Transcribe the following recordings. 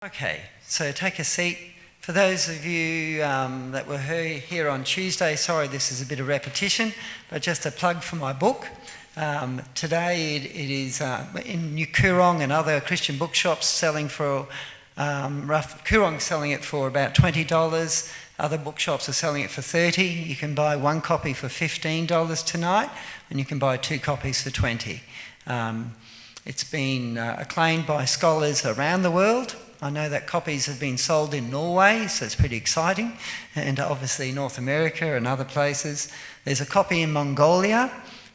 Okay, so take a seat. For those of you that were here on Tuesday, sorry this is a bit of repetition, but just a plug for my book. Today it is in New Crone and other Christian bookshops selling for, Coorong's selling it for about $20, other bookshops are selling it for $30. You can buy one copy for $15 tonight, and you can buy two copies for $20. It's been acclaimed by scholars around the world. I know that copies have been sold in Norway, so it's pretty exciting, and obviously North America and other places. There's a copy in Mongolia,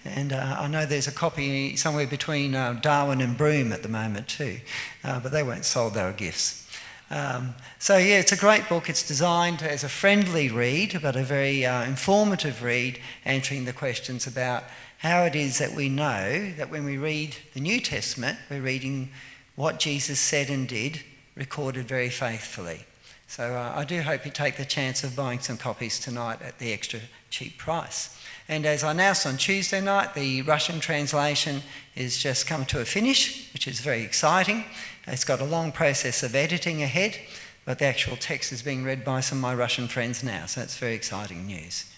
and I know there's a copy somewhere between Darwin and Broome at the moment too, but they weren't sold, they were gifts. So yeah, it's a great book. It's designed as a friendly read, but a very informative read, answering the questions about how it is that we know that when we read the New Testament, we're reading what Jesus said and did, recorded very faithfully. So I do hope you take the chance of buying some copies tonight at the extra cheap price. And as I announced on Tuesday night, the Russian translation is just come to a finish, which is very exciting. It's got a long process of editing ahead, but the actual text is being read by some of my Russian friends now, so it's very exciting news.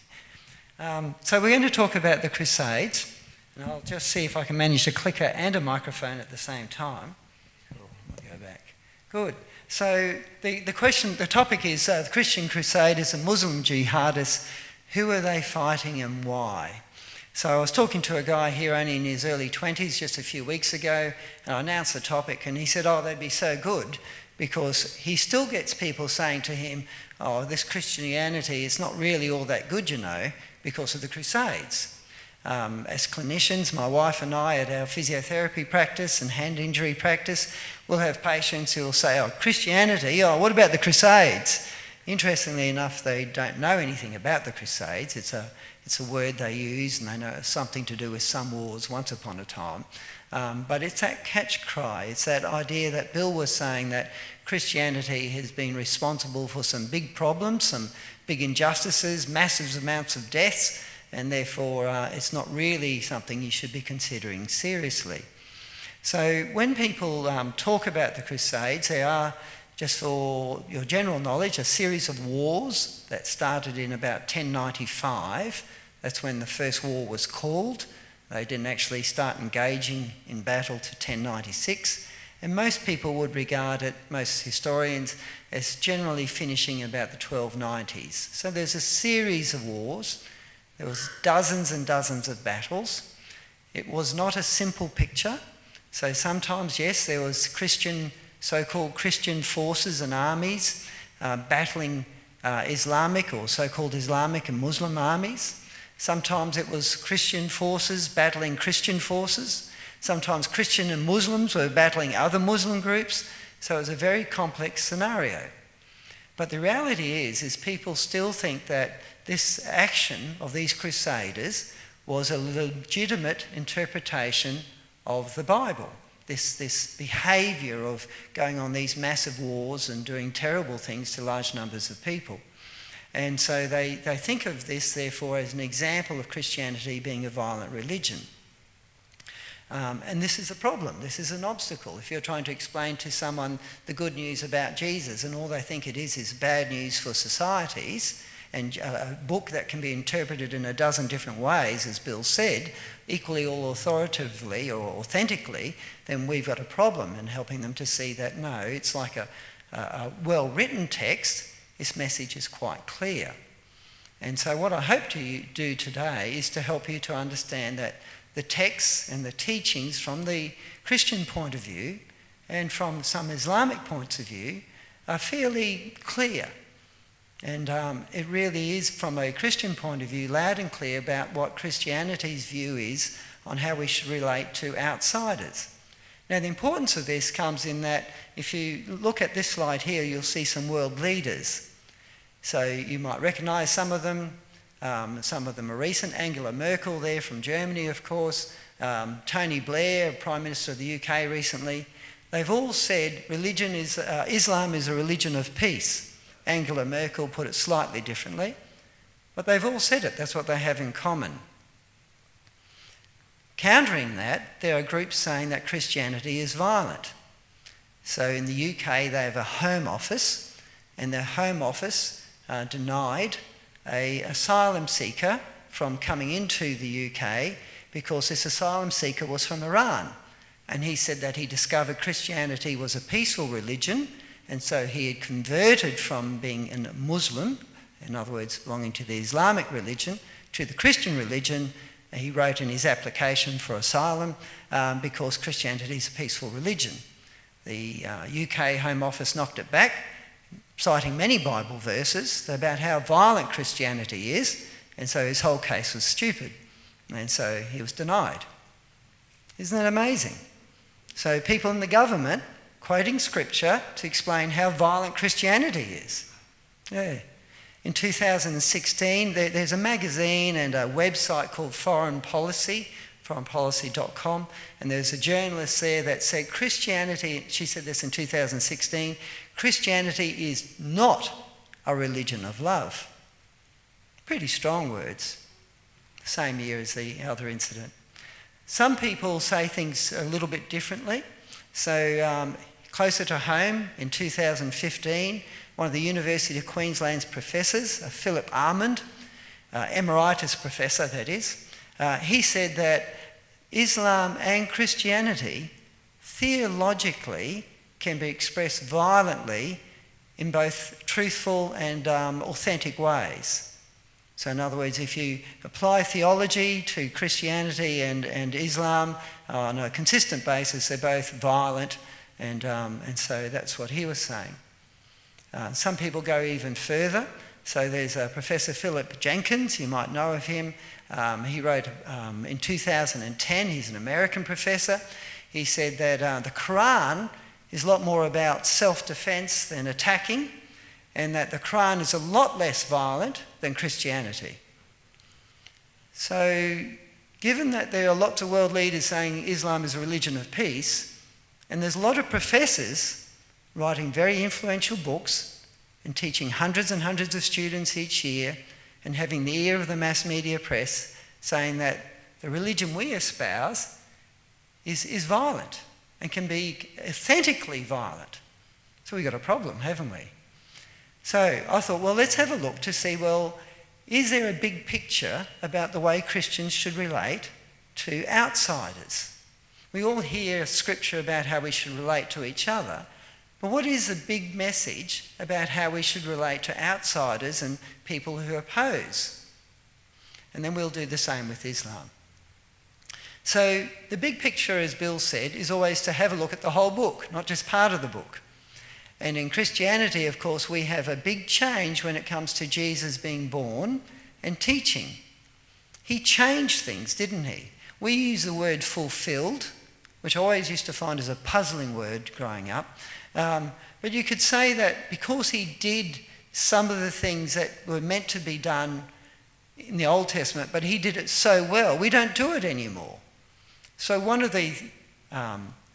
So we're going to talk about the Crusades, and I'll just see if I can manage a clicker and a microphone at the same time. I'll go back. Good. So the topic is the Christian Crusaders and Muslim jihadists. Who are they fighting and why? So I was talking to a guy here only in his early 20s just a few weeks ago, and I announced the topic, and he said, oh, they'd be so good, because he still gets people saying to him, oh, this Christianity is not really all that good, you know, because of the Crusades. As clinicians, my wife and I at our physiotherapy practice and hand injury practice, we'll have patients who will say, oh, Christianity, oh, what about the Crusades? Interestingly enough, they don't know anything about the Crusades. It's a word they use, and they know it's something to do with some wars once upon a time. But it's that catch cry. It's that idea that Bill was saying, that Christianity has been responsible for some big problems, some big injustices, massive amounts of deaths, and therefore it's not really something you should be considering seriously. So when people talk about the Crusades, they are, just for your general knowledge, a series of wars that started in about 1095. That's when the first war was called. They didn't actually start engaging in battle to 1096. And most people would regard it, most historians, as generally finishing about the 1290s. So there's a series of wars. There was dozens and dozens of battles. It was not a simple picture. So sometimes, yes, there was so-called Christian forces and armies battling Islamic or so-called Islamic and Muslim armies. Sometimes it was Christian forces battling Christian forces. Sometimes Christian and Muslims were battling other Muslim groups. So it was a very complex scenario. But the reality is people still think that this action of these Crusaders was a legitimate interpretation of the Bible. This behaviour of going on these massive wars and doing terrible things to large numbers of people. And so they think of this, therefore, as an example of Christianity being a violent religion. And this is a problem. This is an obstacle. If you're trying to explain to someone the good news about Jesus and all they think it is bad news for societies, and a book that can be interpreted in a dozen different ways, as Bill said, equally or authoritatively or authentically, then we've got a problem in helping them to see that, no, it's like a well-written text. This message is quite clear. And so what I hope to do today is to help you to understand that the texts and the teachings from the Christian point of view and from some Islamic points of view are fairly clear. And it really is, from a Christian point of view, loud and clear about what Christianity's view is on how we should relate to outsiders. Now, the importance of this comes in that if you look at this slide here, you'll see some world leaders. So you might recognise some of them. Some of them are recent. Angela Merkel there from Germany, of course. Tony Blair, Prime Minister of the UK recently. They've all said Islam is a religion of peace. Angela Merkel put it slightly differently, but they've all said it. That's what they have in common. Countering that, there are groups saying that Christianity is violent. So in the UK, they have a Home Office, and their Home Office denied an asylum seeker from coming into the UK because this asylum seeker was from Iran. And he said that he discovered Christianity was a peaceful religion, and so he had converted from being a Muslim, in other words, belonging to the Islamic religion, to the Christian religion. He wrote in his application for asylum because Christianity is a peaceful religion. The UK Home Office knocked it back, citing many Bible verses about how violent Christianity is, and so his whole case was stupid, and so he was denied. Isn't that amazing? So people in the government quoting scripture to explain how violent Christianity is. Yeah. In 2016, there's a magazine and a website called Foreign Policy, foreignpolicy.com, and there's a journalist there that said Christianity, she said this in 2016, Christianity is not a religion of love. Pretty strong words. Same year as the other incident. Some people say things a little bit differently. So closer to home, in 2015, one of the University of Queensland's professors, Philip Armand, emeritus professor that is, he said that Islam and Christianity theologically can be expressed violently in both truthful and authentic ways. So in other words, if you apply theology to Christianity and Islam on a consistent basis, they're both violent, and so that's what he was saying. Some people go even further. So there's Professor Philip Jenkins, you might know of him. He wrote in 2010, he's an American professor. He said that the Quran is a lot more about self-defense than attacking, and that the Quran is a lot less violent than Christianity. So given that there are lots of world leaders saying Islam is a religion of peace, and there's a lot of professors writing very influential books and teaching hundreds and hundreds of students each year and having the ear of the mass media press saying that the religion we espouse is violent and can be authentically violent. So we've got a problem, haven't we? So I thought, well, let's have a look to see, well, is there a big picture about the way Christians should relate to outsiders? We all hear scripture about how we should relate to each other, but what is the big message about how we should relate to outsiders and people who oppose? And then we'll do the same with Islam. So the big picture, as Bill said, is always to have a look at the whole book, not just part of the book. And in Christianity, of course, we have a big change when it comes to Jesus being born and teaching. He changed things, didn't he? We use the word fulfilled, which I always used to find as a puzzling word growing up. But you could say that because he did some of the things that were meant to be done in the Old Testament, but he did it so well, we don't do it anymore. So one of the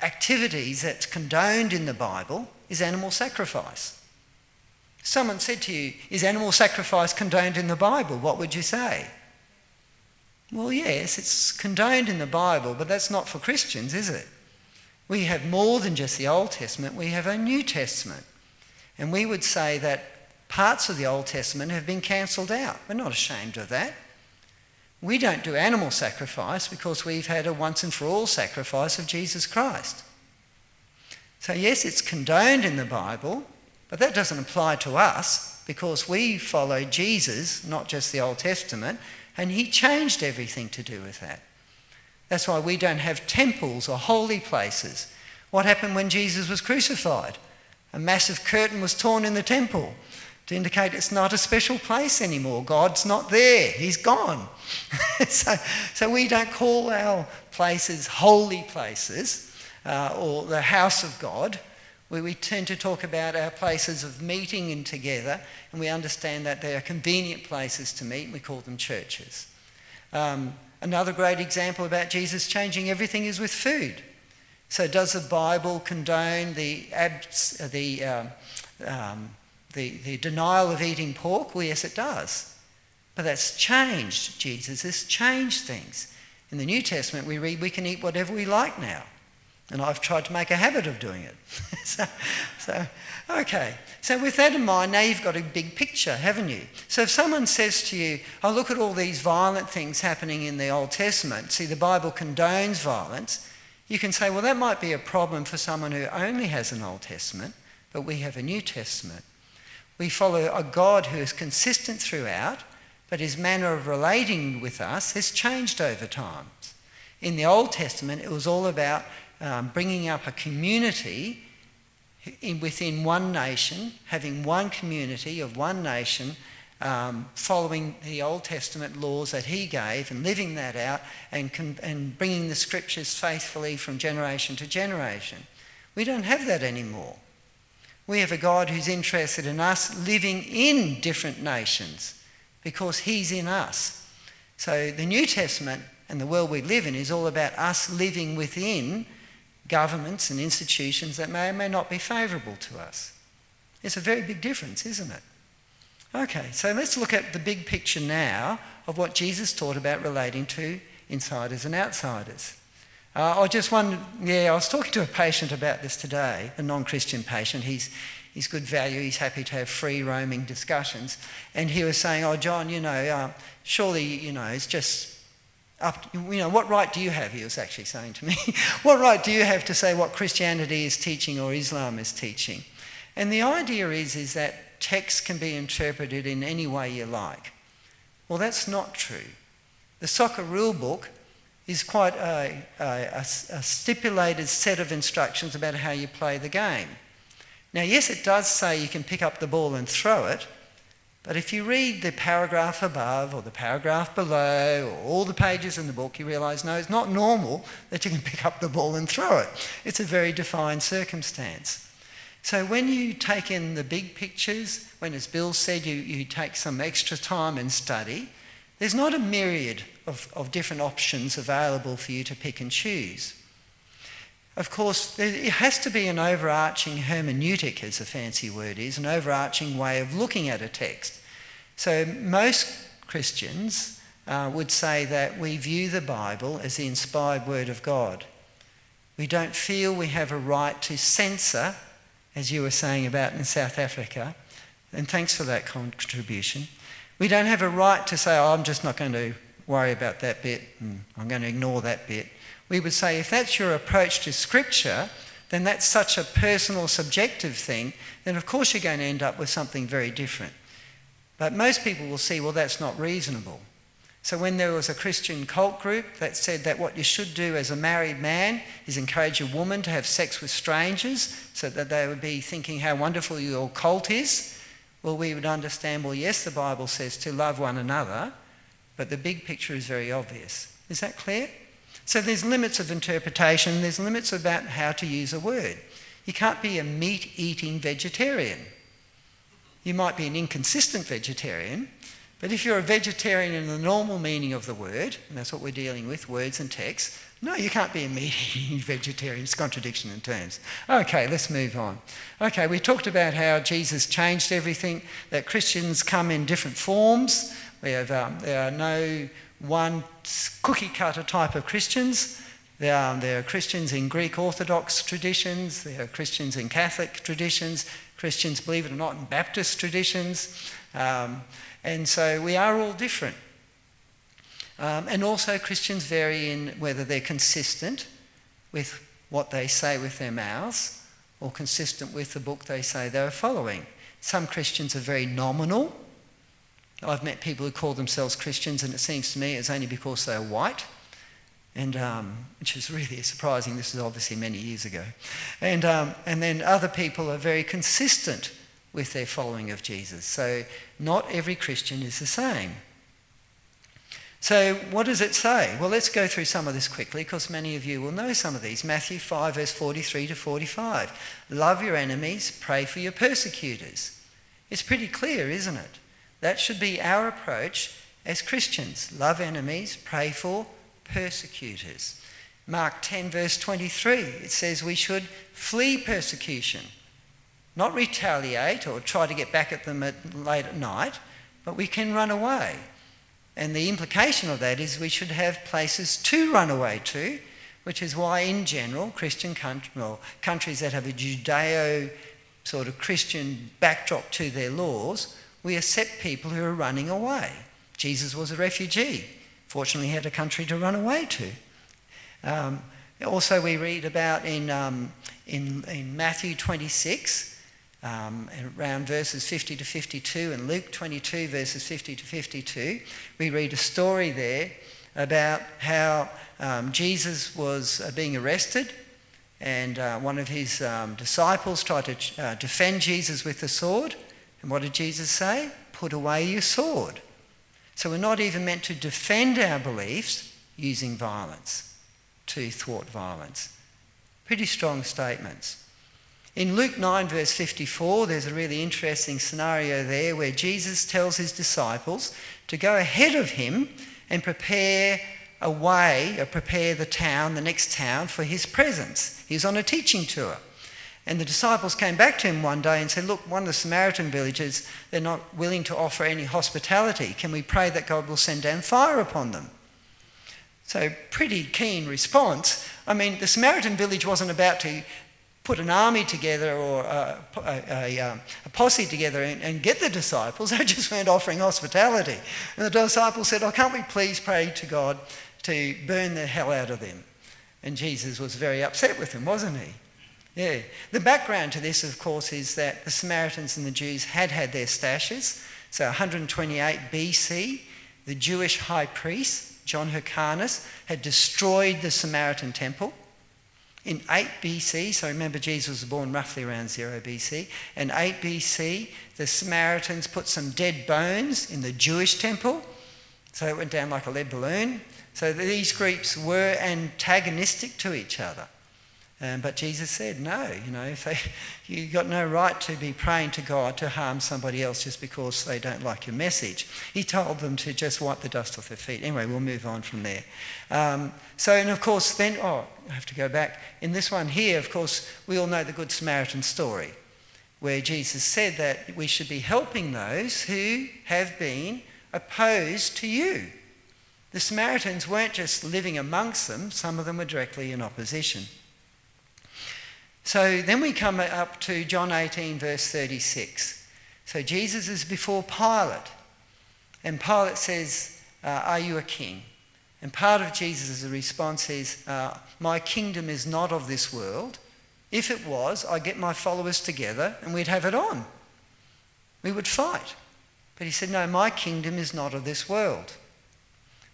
activities that's condoned in the Bible is animal sacrifice. Someone said to you, is animal sacrifice condoned in the Bible? What would you say? Well, yes, it's condoned in the Bible, but that's not for Christians, is it? We have more than just the Old Testament, we have a New Testament. And we would say that parts of the Old Testament have been cancelled out. We're not ashamed of that. We don't do animal sacrifice because we've had a once and for all sacrifice of Jesus Christ. So yes, it's condoned in the Bible, but that doesn't apply to us because we follow Jesus, not just the Old Testament, and he changed everything to do with that. That's why we don't have temples or holy places. What happened when Jesus was crucified? A massive curtain was torn in the temple to indicate it's not a special place anymore. God's not there. He's gone. So we don't call our places holy places or the house of God. We tend to talk about our places of meeting and together, and we understand that they are convenient places to meet, and we call them churches. Another great example about Jesus changing everything is with food. So does the Bible condone the denial of eating pork? Well, yes, it does. But that's changed. Jesus has changed things. In the New Testament we read we can eat whatever we like now. And I've tried to make a habit of doing it. Okay. So with that in mind, now you've got a big picture, haven't you? So if someone says to you, oh, look at all these violent things happening in the Old Testament. See, the Bible condones violence. You can say, well, that might be a problem for someone who only has an Old Testament, but we have a New Testament. We follow a God who is consistent throughout, but his manner of relating with us has changed over time. In the Old Testament, it was all about bringing up a community within one nation, having one community of one nation, following the Old Testament laws that he gave and living that out and bringing the scriptures faithfully from generation to generation. We don't have that anymore. We have a God who's interested in us living in different nations because he's in us. So the New Testament and the world we live in is all about us living within governments and institutions that may or may not be favourable to us. It's a very big difference, isn't it? Okay, so let's look at the big picture now of what Jesus taught about relating to insiders and outsiders. I was talking to a patient about this today, a non-Christian patient. He's good value, he's happy to have free roaming discussions. And he was saying, oh, John, surely, it's just what right do you have, he was actually saying to me, what right do you have to say what Christianity is teaching or Islam is teaching? And the idea is that text can be interpreted in any way you like. Well, that's not true. The soccer rule book is quite a stipulated set of instructions about how you play the game. Now, yes, it does say you can pick up the ball and throw it, but if you read the paragraph above or the paragraph below or all the pages in the book, you realise, no, it's not normal that you can pick up the ball and throw it. It's a very defined circumstance. So when you take in the big pictures, when, as Bill said, you take some extra time and study, there's not a myriad of different options available for you to pick and choose. Of course, it has to be an overarching hermeneutic, as the fancy word is, an overarching way of looking at a text. So most Christians would say that we view the Bible as the inspired word of God. We don't feel we have a right to censor, as you were saying about in South Africa, and thanks for that contribution. We don't have a right to say, oh, I'm just not going to worry about that bit, and I'm going to ignore that bit. We would say if that's your approach to Scripture, then that's such a personal, subjective thing, then of course you're going to end up with something very different. But most people will see, well, that's not reasonable. So when there was a Christian cult group that said that what you should do as a married man is encourage a woman to have sex with strangers so that they would be thinking how wonderful your cult is, well, we would understand, well, yes, the Bible says to love one another, but the big picture is very obvious. Is that clear? So there's limits of interpretation, there's limits about how to use a word. You can't be a meat-eating vegetarian. You might be an inconsistent vegetarian, but if you're a vegetarian in the normal meaning of the word, and that's what we're dealing with, words and text, no, you can't be a meat-eating vegetarian. It's a contradiction in terms. Okay, let's move on. Okay, we talked about how Jesus changed everything, that Christians come in different forms. There are no one cookie-cutter type of Christians. There are Christians in Greek Orthodox traditions, there are Christians in Catholic traditions, Christians, believe it or not, in Baptist traditions. And so we are all different. And also Christians vary in whether they're consistent with what they say with their mouths or consistent with the book they say they're following. Some Christians are very nominal. I've met people who call themselves Christians and it seems to me it's only because they're white, and which is really surprising. This is obviously many years ago. And then other people are very consistent with their following of Jesus. So not every Christian is the same. So what does it say? Well, let's go through some of this quickly because many of you will know some of these. Matthew 5 verse 43 to 45. Love your enemies, pray for your persecutors. It's pretty clear, isn't it? That should be our approach as Christians. Love enemies, pray for persecutors. Mark 10 verse 23, it says we should flee persecution. Not retaliate or try to get back at them late at night, but we can run away. And the implication of that is we should have places to run away to which is why in general Christian countries that have a Judeo sort of Christian backdrop to their laws, we accept people who are running away. Jesus was a refugee. Fortunately, he had a country to run away to. Also, we read about in Matthew 26, around verses 50 to 52, and Luke 22, verses 50 to 52, we read a story there about how Jesus was being arrested, and one of his disciples tried to defend Jesus with the sword. And what did Jesus say? Put away your sword. So we're not even meant to defend our beliefs using violence, to thwart violence. Pretty strong statements. In Luke 9 verse 54, there's a really interesting scenario there where Jesus tells his disciples to go ahead of him and prepare a way, or prepare the next town for his presence. He's on a teaching tour. And the disciples came back to him one day and said, look, one of the Samaritan villages, they're not willing to offer any hospitality. Can we pray that God will send down fire upon them? So pretty keen response. I mean, the Samaritan village wasn't about to put an army together or a posse together and get the disciples. They just weren't offering hospitality. And the disciples said, can't we please pray to God to burn the hell out of them? And Jesus was very upset with them, wasn't he? Yeah. The background to this, of course, is that the Samaritans and the Jews had their stashes. So 128 BC, the Jewish high priest, John Hyrcanus, had destroyed the Samaritan temple. In 8 BC, so remember Jesus was born roughly around 0 BC, in 8 BC, the Samaritans put some dead bones in the Jewish temple, so it went down like a lead balloon. So these groups were antagonistic to each other. But Jesus said, no, you've got no right to be praying to God to harm somebody else just because they don't like your message. He told them to just wipe the dust off their feet. Anyway, we'll move on from there. And of course then, I have to go back. In this one here, of course, we all know the Good Samaritan story, where Jesus said that we should be helping those who have been opposed to you. The Samaritans weren't just living amongst them, some of them were directly in opposition. So then we come up to John 18 verse 36. So Jesus is before Pilate, and Pilate says, are you a king? And part of Jesus' response is, my kingdom is not of this world. If it was, I'd get my followers together and we'd have it on. We would fight. But he said, no, my kingdom is not of this world.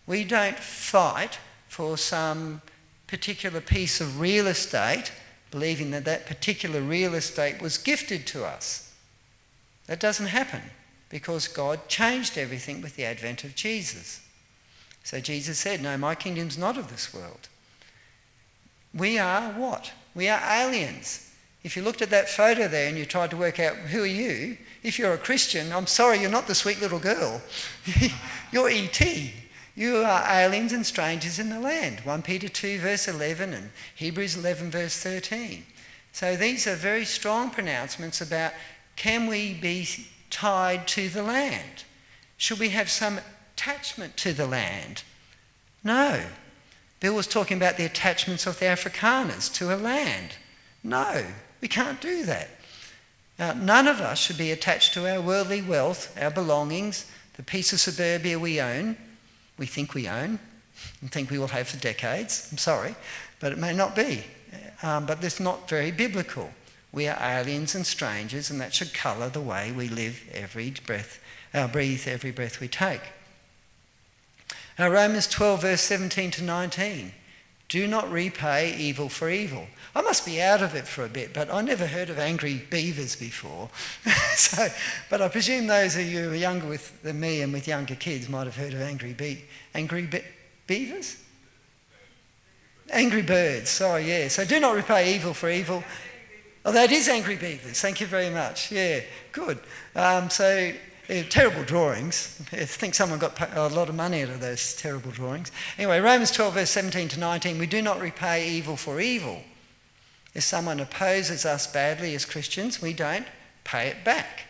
We don't fight for some particular piece of real estate believing that particular real estate was gifted to us. That doesn't happen because God changed everything with the advent of Jesus. So Jesus said, no, my kingdom's not of this world. We are what? We are aliens. If you looked at that photo there and you tried to work out who are you, if you're a Christian, I'm sorry, you're not the sweet little girl. You're E.T. You are aliens and strangers in the land. 1 Peter 2 verse 11 and Hebrews 11 verse 13. So these are very strong pronouncements about, can we be tied to the land? Should we have some attachment to the land? No. Bill was talking about the attachments of the Afrikaners to a land. No, we can't do that. Now, none of us should be attached to our worldly wealth, our belongings, the piece of suburbia we own. We think we own and think we will have for decades. I'm sorry, but it may not be. But that's not very biblical. We are aliens and strangers, and that should colour the way we live breathe every breath we take. Now, Romans 12 verse 17 to 19. Do not repay evil for evil. I must be out of it for a bit, but I never heard of angry beavers before. But I presume those of you who are younger than me and with younger kids might have heard of angry beavers? Angry birds, sorry, yeah. So do not repay evil for evil. Oh, that is angry beavers. Thank you very much. Yeah, good. Terrible drawings. I think someone got a lot of money out of those terrible drawings. Anyway, Romans 12 verse 17 to 19, we do not repay evil for evil. If someone opposes us badly as Christians, we don't pay it back.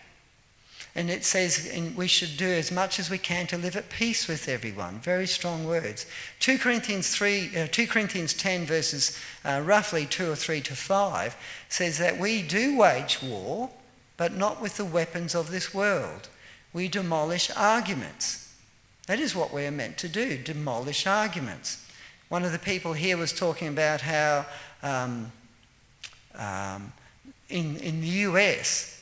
And it says we should do as much as we can to live at peace with everyone. Very strong words. 2 Corinthians 10 verses roughly 2 or 3 to 5 says that we do wage war, but not with the weapons of this world. We demolish arguments. That is what we are meant to do, demolish arguments. One of the people here was talking about how in the US,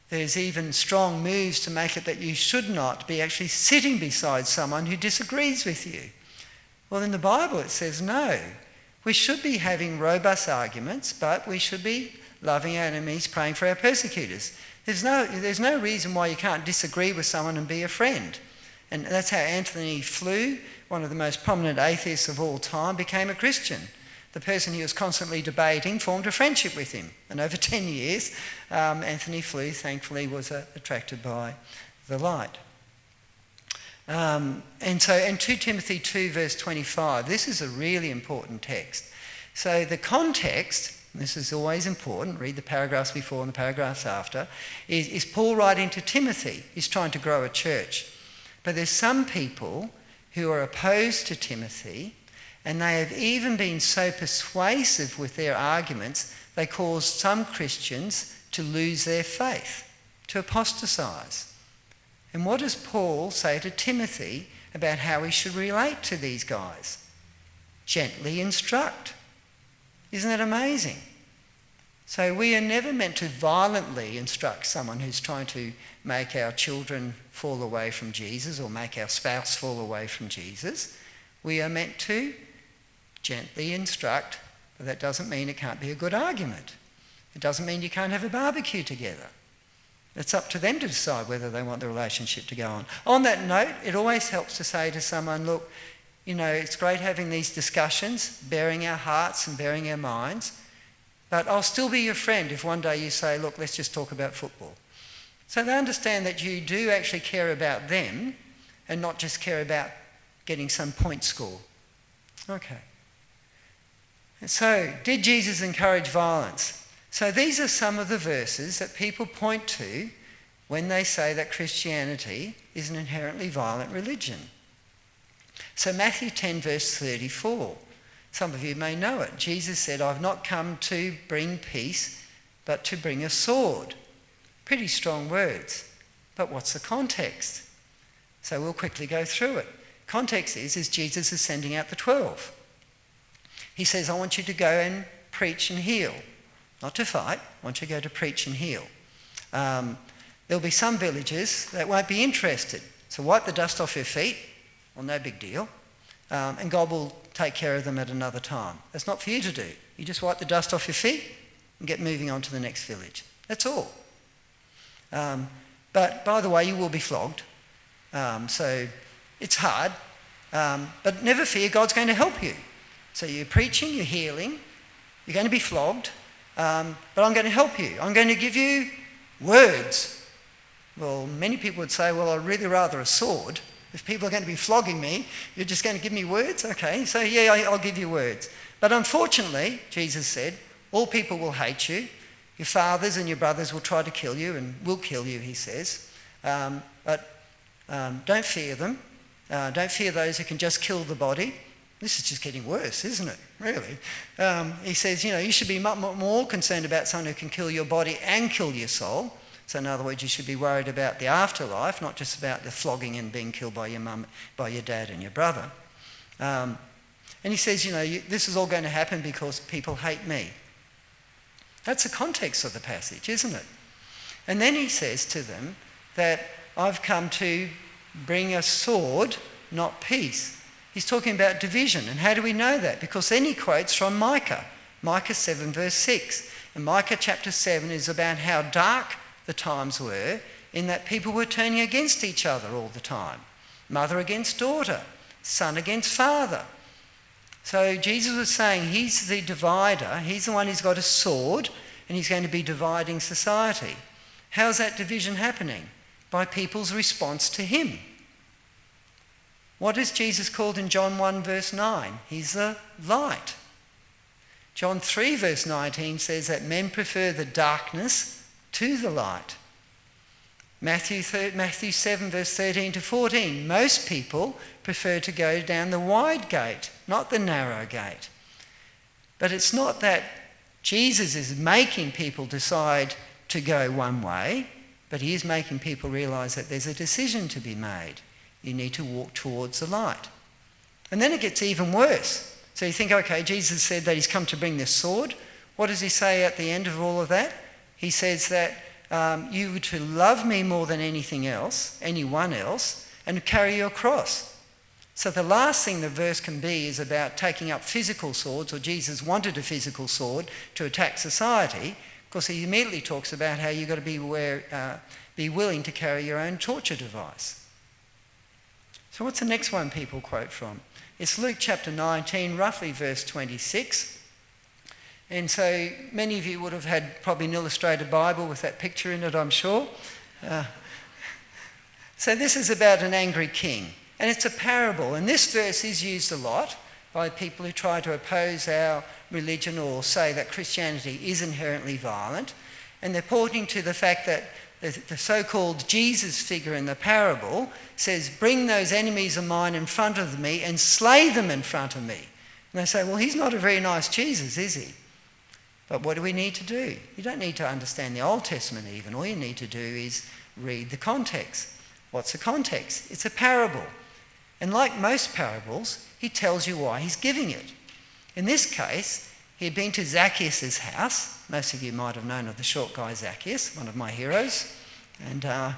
there's even strong moves to make it that you should not be actually sitting beside someone who disagrees with you. Well, in the Bible it says no. We should be having robust arguments, but we should be loving our enemies, praying for our persecutors. There's no reason why you can't disagree with someone and be a friend. And that's how Anthony Flew, one of the most prominent atheists of all time, became a Christian. The person he was constantly debating formed a friendship with him. And over 10 years, Anthony Flew, thankfully, was attracted by the light. And so in 2 Timothy 2 verse 25, this is a really important text. So the context, this is always important, read the paragraphs before and the paragraphs after, is Paul writing to Timothy. He's trying to grow a church. But there's some people who are opposed to Timothy, and they have even been so persuasive with their arguments, they caused some Christians to lose their faith, to apostatize. And what does Paul say to Timothy about how he should relate to these guys? Gently instruct. Isn't that amazing? So we are never meant to violently instruct someone who's trying to make our children fall away from Jesus or make our spouse fall away from Jesus. We are meant to gently instruct, but that doesn't mean it can't be a good argument. It doesn't mean you can't have a barbecue together. It's up to them to decide whether they want the relationship to go on. On that note, it always helps to say to someone, look, you know, it's great having these discussions, bearing our hearts and bearing our minds, but I'll still be your friend if one day you say, look, let's just talk about football. So they understand that you do actually care about them and not just care about getting some point score. Okay. So, did Jesus encourage violence? So these are some of the verses that people point to when they say that Christianity is an inherently violent religion. So Matthew 10 verse 34, some of you may know it. Jesus said, I've not come to bring peace, but to bring a sword. Pretty strong words. But what's the context? So we'll quickly go through it. Context is Jesus is sending out the 12. He says, I want you to go and preach and heal. Not to fight, I want you to go to preach and heal. There'll be some villages that won't be interested. So wipe the dust off your feet, well, no big deal. And God will take care of them at another time. That's not for you to do. You just wipe the dust off your feet and get moving on to the next village. That's all. But by the way, you will be flogged. So it's hard. But never fear, God's going to help you. So you're preaching, you're healing, you're going to be flogged, but I'm going to help you. I'm going to give you words. Well, many people would say, well, I'd really rather a sword. If people are going to be flogging me, you're just going to give me words? Okay, so yeah, I'll give you words. But unfortunately, Jesus said, all people will hate you. Your fathers and your brothers will try to kill you and will kill you, he says. But don't fear them. Don't fear those who can just kill the body. This is just getting worse, isn't it? Really. He says, you should be much more concerned about someone who can kill your body and kill your soul. So in other words, you should be worried about the afterlife, not just about the flogging and being killed by your mum, by your dad and your brother. And he says, this is all going to happen because people hate me. That's the context of the passage, isn't it? And then he says to them that I've come to bring a sword, not peace. He's talking about division. And how do we know that? Because then he quotes from Micah, Micah 7 verse 6. And Micah chapter 7 is about how dark the times were in that people were turning against each other all the time. Mother against daughter, son against father. So Jesus was saying he's the divider, he's the one who's got a sword and he's going to be dividing society. How's that division happening? By people's response to him. What is Jesus called in John 1 verse 9? He's the light. John 3 verse 19 says that men prefer the darkness to the light. Matthew 7 verse 13 to 14. Most people prefer to go down the wide gate, not the narrow gate. But it's not that Jesus is making people decide to go one way, but he is making people realise that there's a decision to be made. You need to walk towards the light. And then it gets even worse. So you think, okay, Jesus said that he's come to bring this sword. What does he say at the end of all of that? He says that you were to love me more than anything else, anyone else, and carry your cross. So the last thing the verse can be is about taking up physical swords, or Jesus wanted a physical sword to attack society, because he immediately talks about how you've got to be willing to carry your own torture device. So what's the next one people quote from? It's Luke chapter 19, roughly verse 26. And so many of you would have had probably an illustrated Bible with that picture in it, I'm sure. So this is about an angry king. And it's a parable. And this verse is used a lot by people who try to oppose our religion or say that Christianity is inherently violent. And they're pointing to the fact that the so-called Jesus figure in the parable says, bring those enemies of mine in front of me and slay them in front of me. And they say, well, he's not a very nice Jesus, is he? But what do we need to do? You don't need to understand the Old Testament even. All you need to do is read the context. What's the context? It's a parable. And like most parables, he tells you why he's giving it. In this case, he had been to Zacchaeus' house. Most of you might have known of the short guy Zacchaeus, one of my heroes. And I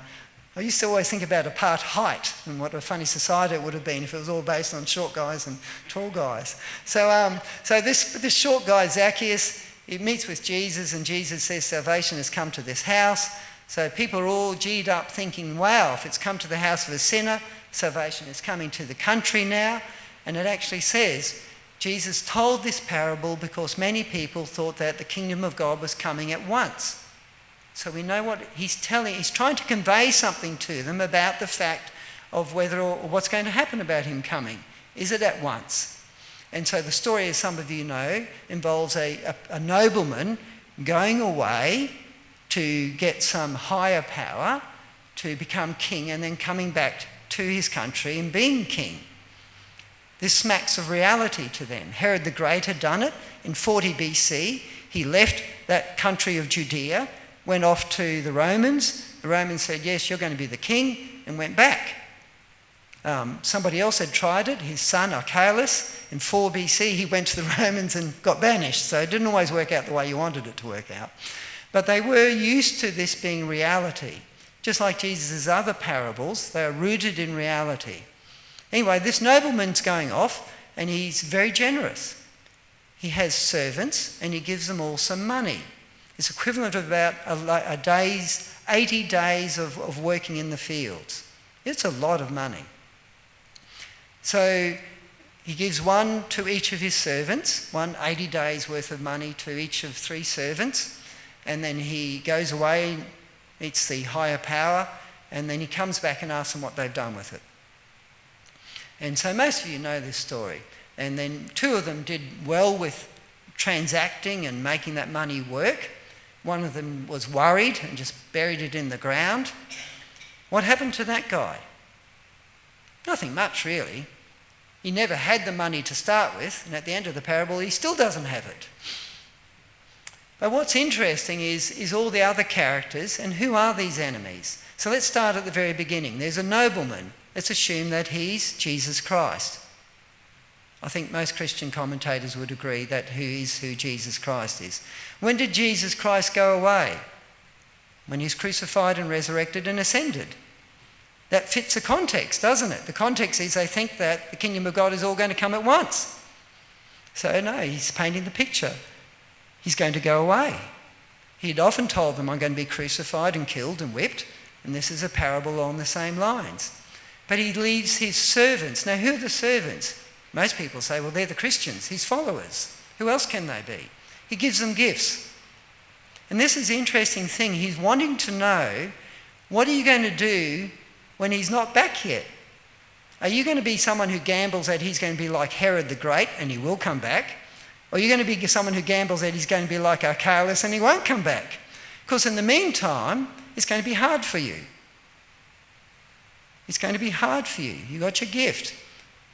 used to always think about apartheid and what a funny society it would have been if it was all based on short guys and tall guys. So this short guy Zacchaeus, he meets with Jesus, and Jesus says salvation has come to this house. So people are all G'd up thinking, wow, if it's come to the house of a sinner, salvation is coming to the country now. And it actually says Jesus told this parable because many people thought that the kingdom of God was coming at once. So we know what he's telling. He's trying to convey something to them about the fact of whether or what's going to happen about him coming. Is it at once? And so the story, as some of you know, involves a nobleman going away to get some higher power to become king, and then coming back to his country and being king. This smacks of reality to them. Herod the Great had done it in 40 BC. He left that country of Judea, went off to the Romans. The Romans said, yes, you're going to be the king, and went back. Somebody else had tried it, his son Archelaus. In 4 BC, he went to the Romans and got banished. So it didn't always work out the way you wanted it to work out. But they were used to this being reality. Just like Jesus' other parables, they are rooted in reality. Anyway, this nobleman's going off, and he's very generous. He has servants, and he gives them all some money. It's equivalent of about 80 days of working in the fields. It's a lot of money. So he gives one to each of his servants, 80 days worth of money to each of 3 servants, and then he goes away, meets the higher power, and then he comes back and asks them what they've done with it. And so most of you know this story. And then 2 of them did well with transacting and making that money work. One of them was worried and just buried it in the ground. What happened to that guy? Nothing much, really. He never had the money to start with, and at the end of the parable, he still doesn't have it. But what's interesting is all the other characters, and who are these enemies? So let's start at the very beginning. There's a nobleman. Let's assume that he's Jesus Christ. I think most Christian commentators would agree that who Jesus Christ is. When did Jesus Christ go away? When he's crucified and resurrected and ascended. That fits the context, doesn't it? The context is they think that the kingdom of God is all going to come at once. So no, he's painting the picture. He's going to go away. He'd often told them, I'm going to be crucified and killed and whipped, and this is a parable along the same lines. But he leaves his servants. Now, who are the servants? Most people say, well, they're the Christians, his followers. Who else can they be? He gives them gifts. And this is the interesting thing. He's wanting to know, what are you going to do when he's not back yet? Are you going to be someone who gambles that he's going to be like Herod the Great and he will come back? Or are you going to be someone who gambles that he's going to be like Archelaus and he won't come back? Because in the meantime, it's going to be hard for you. It's going to be hard for you. You got your gift,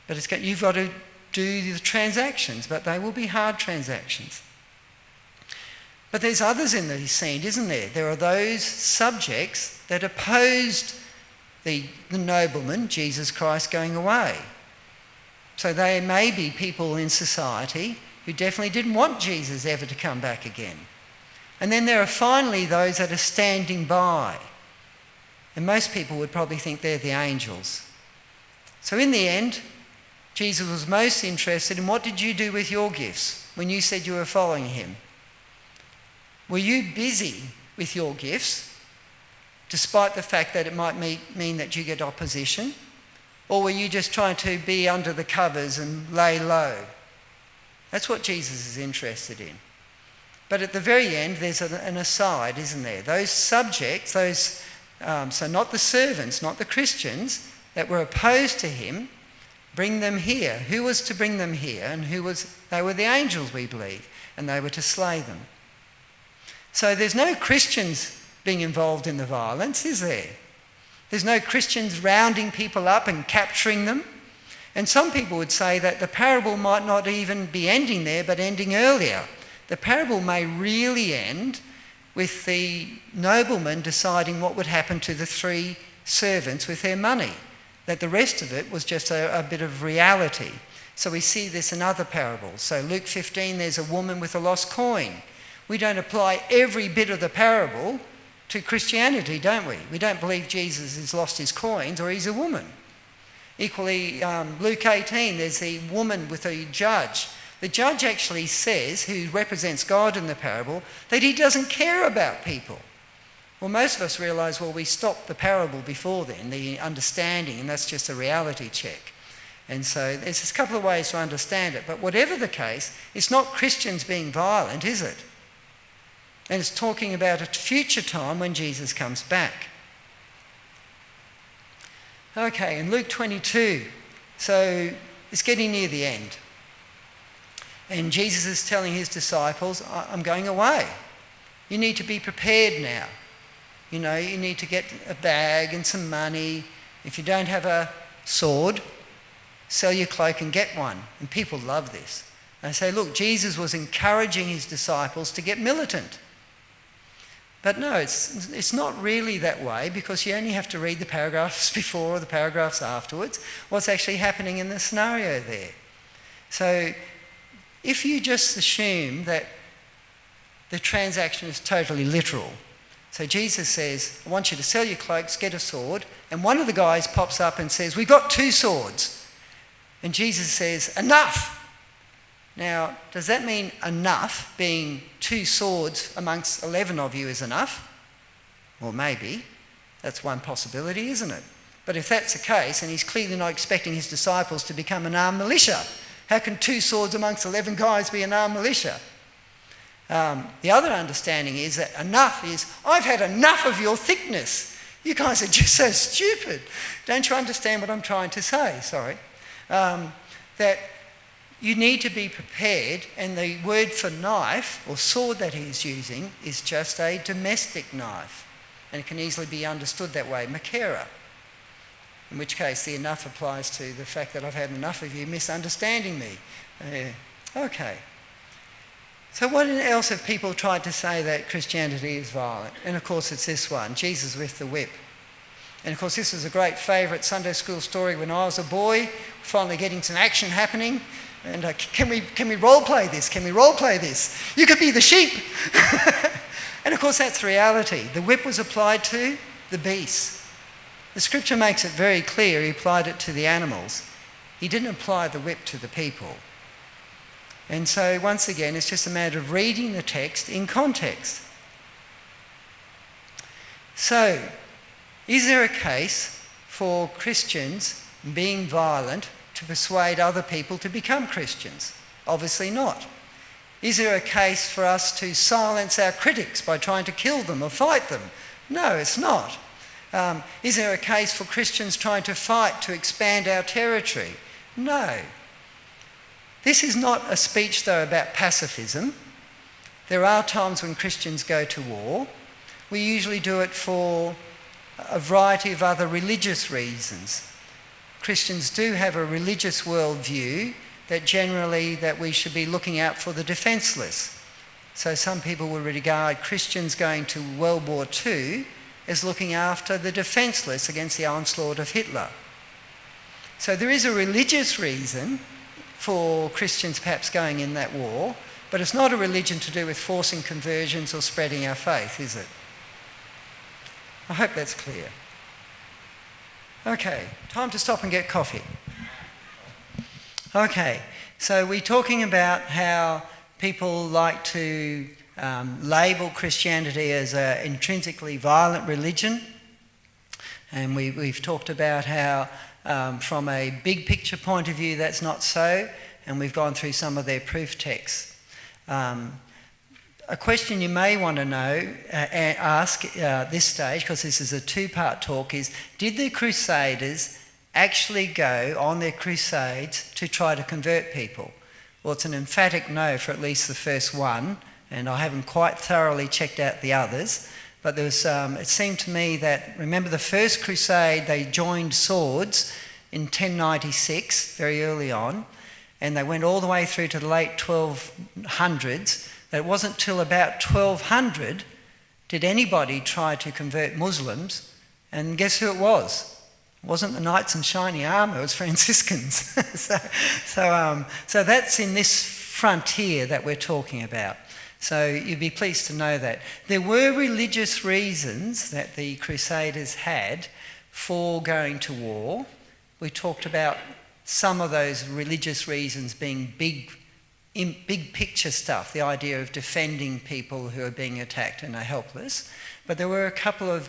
but you've got to do the transactions, but they will be hard transactions. But there's others in the scene, isn't there? There are those subjects that opposed the nobleman, Jesus Christ, going away. So there may be people in society who definitely didn't want Jesus ever to come back again. And then there are finally those that are standing by. And most people would probably think they're the angels. So in the end, Jesus was most interested in what did you do with your gifts when you said you were following him? Were you busy with your gifts, despite the fact that it might mean that you get opposition? Or were you just trying to be under the covers and lay low? That's what Jesus is interested in. But at the very end, there's an aside, isn't there? Those subjects, so not the servants, not the Christians that were opposed to him, bring them here. Who was to bring them here? And they were the angels, we believe, and they were to slay them. So there's no Christians being involved in the violence, is there? There's no Christians rounding people up and capturing them. And some people would say that the parable might not even be ending there, but ending earlier. The parable may really end with the nobleman deciding what would happen to the 3 servants with their money, that the rest of it was just a bit of reality. So we see this in other parables. So Luke 15, there's a woman with a lost coin. We don't apply every bit of the parable to Christianity, don't we? We don't believe Jesus has lost his coins or he's a woman. Equally, Luke 18, there's the woman with a judge. The judge actually says, who represents God in the parable, that he doesn't care about people. Well, most of us realise, we stopped the parable before then, the understanding, and that's just a reality check. And so there's a couple of ways to understand it. But whatever the case, it's not Christians being violent, is it? And it's talking about a future time when Jesus comes back. Okay, in Luke 22, so it's getting near the end. And Jesus is telling his disciples, I'm going away. You need to be prepared now. You need to get a bag and some money. If you don't have a sword, sell your cloak and get one. And people love this. They say, look, Jesus was encouraging his disciples to get militant. But no, it's not really that way, because you only have to read the paragraphs before or the paragraphs afterwards, what's actually happening in the scenario there. So if you just assume that the transaction is totally literal, so Jesus says, I want you to sell your cloaks, get a sword, and one of the guys pops up and says, we've got 2 swords. And Jesus says, enough. Now, does that mean enough, being 2 swords amongst 11 of you is enough? Well, maybe. That's one possibility, isn't it? But if that's the case, and he's clearly not expecting his disciples to become an armed militia, how can 2 swords amongst 11 guys be an armed militia? The other understanding is that enough is, I've had enough of your thickness. You guys are just so stupid. Don't you understand what I'm trying to say? Sorry. That you need to be prepared, and the word for knife or sword that he's using is just a domestic knife, and it can easily be understood that way, makera. In which case the enough applies to the fact that I've had enough of you misunderstanding me. Okay. So what else have people tried to say that Christianity is violent? And of course it's this one, Jesus with the whip. And of course this was a great favourite Sunday school story when I was a boy, finally getting some action happening. And can we role play this? Can we role play this? You could be the sheep. And of course that's reality. The whip was applied to the beasts. The scripture makes it very clear he applied it to the animals. He didn't apply the whip to the people. And so once again, it's just a matter of reading the text in context. So, is there a case for Christians being violent to persuade other people to become Christians? Obviously not. Is there a case for us to silence our critics by trying to kill them or fight them? No, it's not. Is there a case for Christians trying to fight to expand our territory? No. This is not a speech, though, about pacifism. There are times when Christians go to war. We usually do it for a variety of other religious reasons. Christians do have a religious worldview that we should be looking out for the defenceless. So some people will regard Christians going to World War II as looking after the defenceless against the onslaught of Hitler. So there is a religious reason for Christians perhaps going in that war, but it's not a religion to do with forcing conversions or spreading our faith, is it? I hope that's clear. Okay, time to stop and get coffee. Okay, so we're talking about how people like to label Christianity as an intrinsically violent religion. And we've talked about how from a big picture point of view that's not so, and we've gone through some of their proof texts. A question you may want to know, ask at this stage, because this is a two-part talk, is did the Crusaders actually go on their crusades to try to convert people? Well, it's an emphatic no for at least the first one, and I haven't quite thoroughly checked out the others. But there was, it seemed to me that, remember the first crusade, they joined swords in 1096, very early on, and they went all the way through to the late 1200s. It wasn't till about 1200 did anybody try to convert Muslims, and guess who it was? It wasn't the knights in shiny armour, it was Franciscans. so that's in this frontier that we're talking about. So you'd be pleased to know that. There were religious reasons that the Crusaders had for going to war. We talked about some of those religious reasons being big picture stuff, the idea of defending people who are being attacked and are helpless. But there were a couple of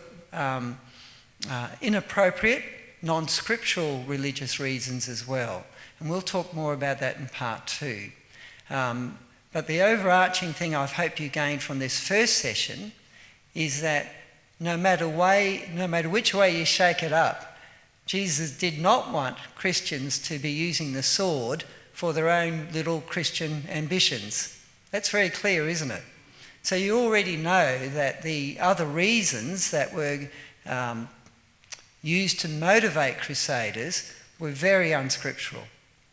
inappropriate, non-scriptural religious reasons as well. And we'll talk more about that in part 2. But the overarching thing I've hoped you gained from this first session is that no matter which way you shake it up, Jesus did not want Christians to be using the sword for their own little Christian ambitions. That's very clear, isn't it? So you already know that the other reasons that were used to motivate Crusaders were very unscriptural.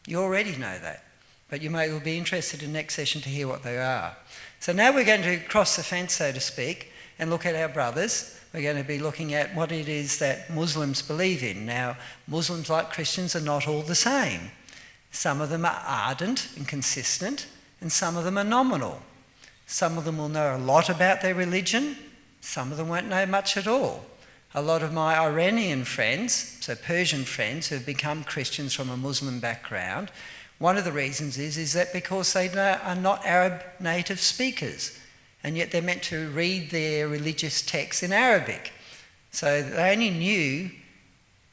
You already know that, but you may well be interested in next session to hear what they are. So now we're going to cross the fence, so to speak, and look at our brothers. We're going to be looking at what it is that Muslims believe in. Now, Muslims, like Christians, are not all the same. Some of them are ardent and consistent, and some of them are nominal. Some of them will know a lot about their religion, some of them won't know much at all. A lot of my Iranian friends, so Persian friends, who have become Christians from a Muslim background, one of the reasons is that because they are not Arab native speakers, and yet they're meant to read their religious texts in Arabic. So they only knew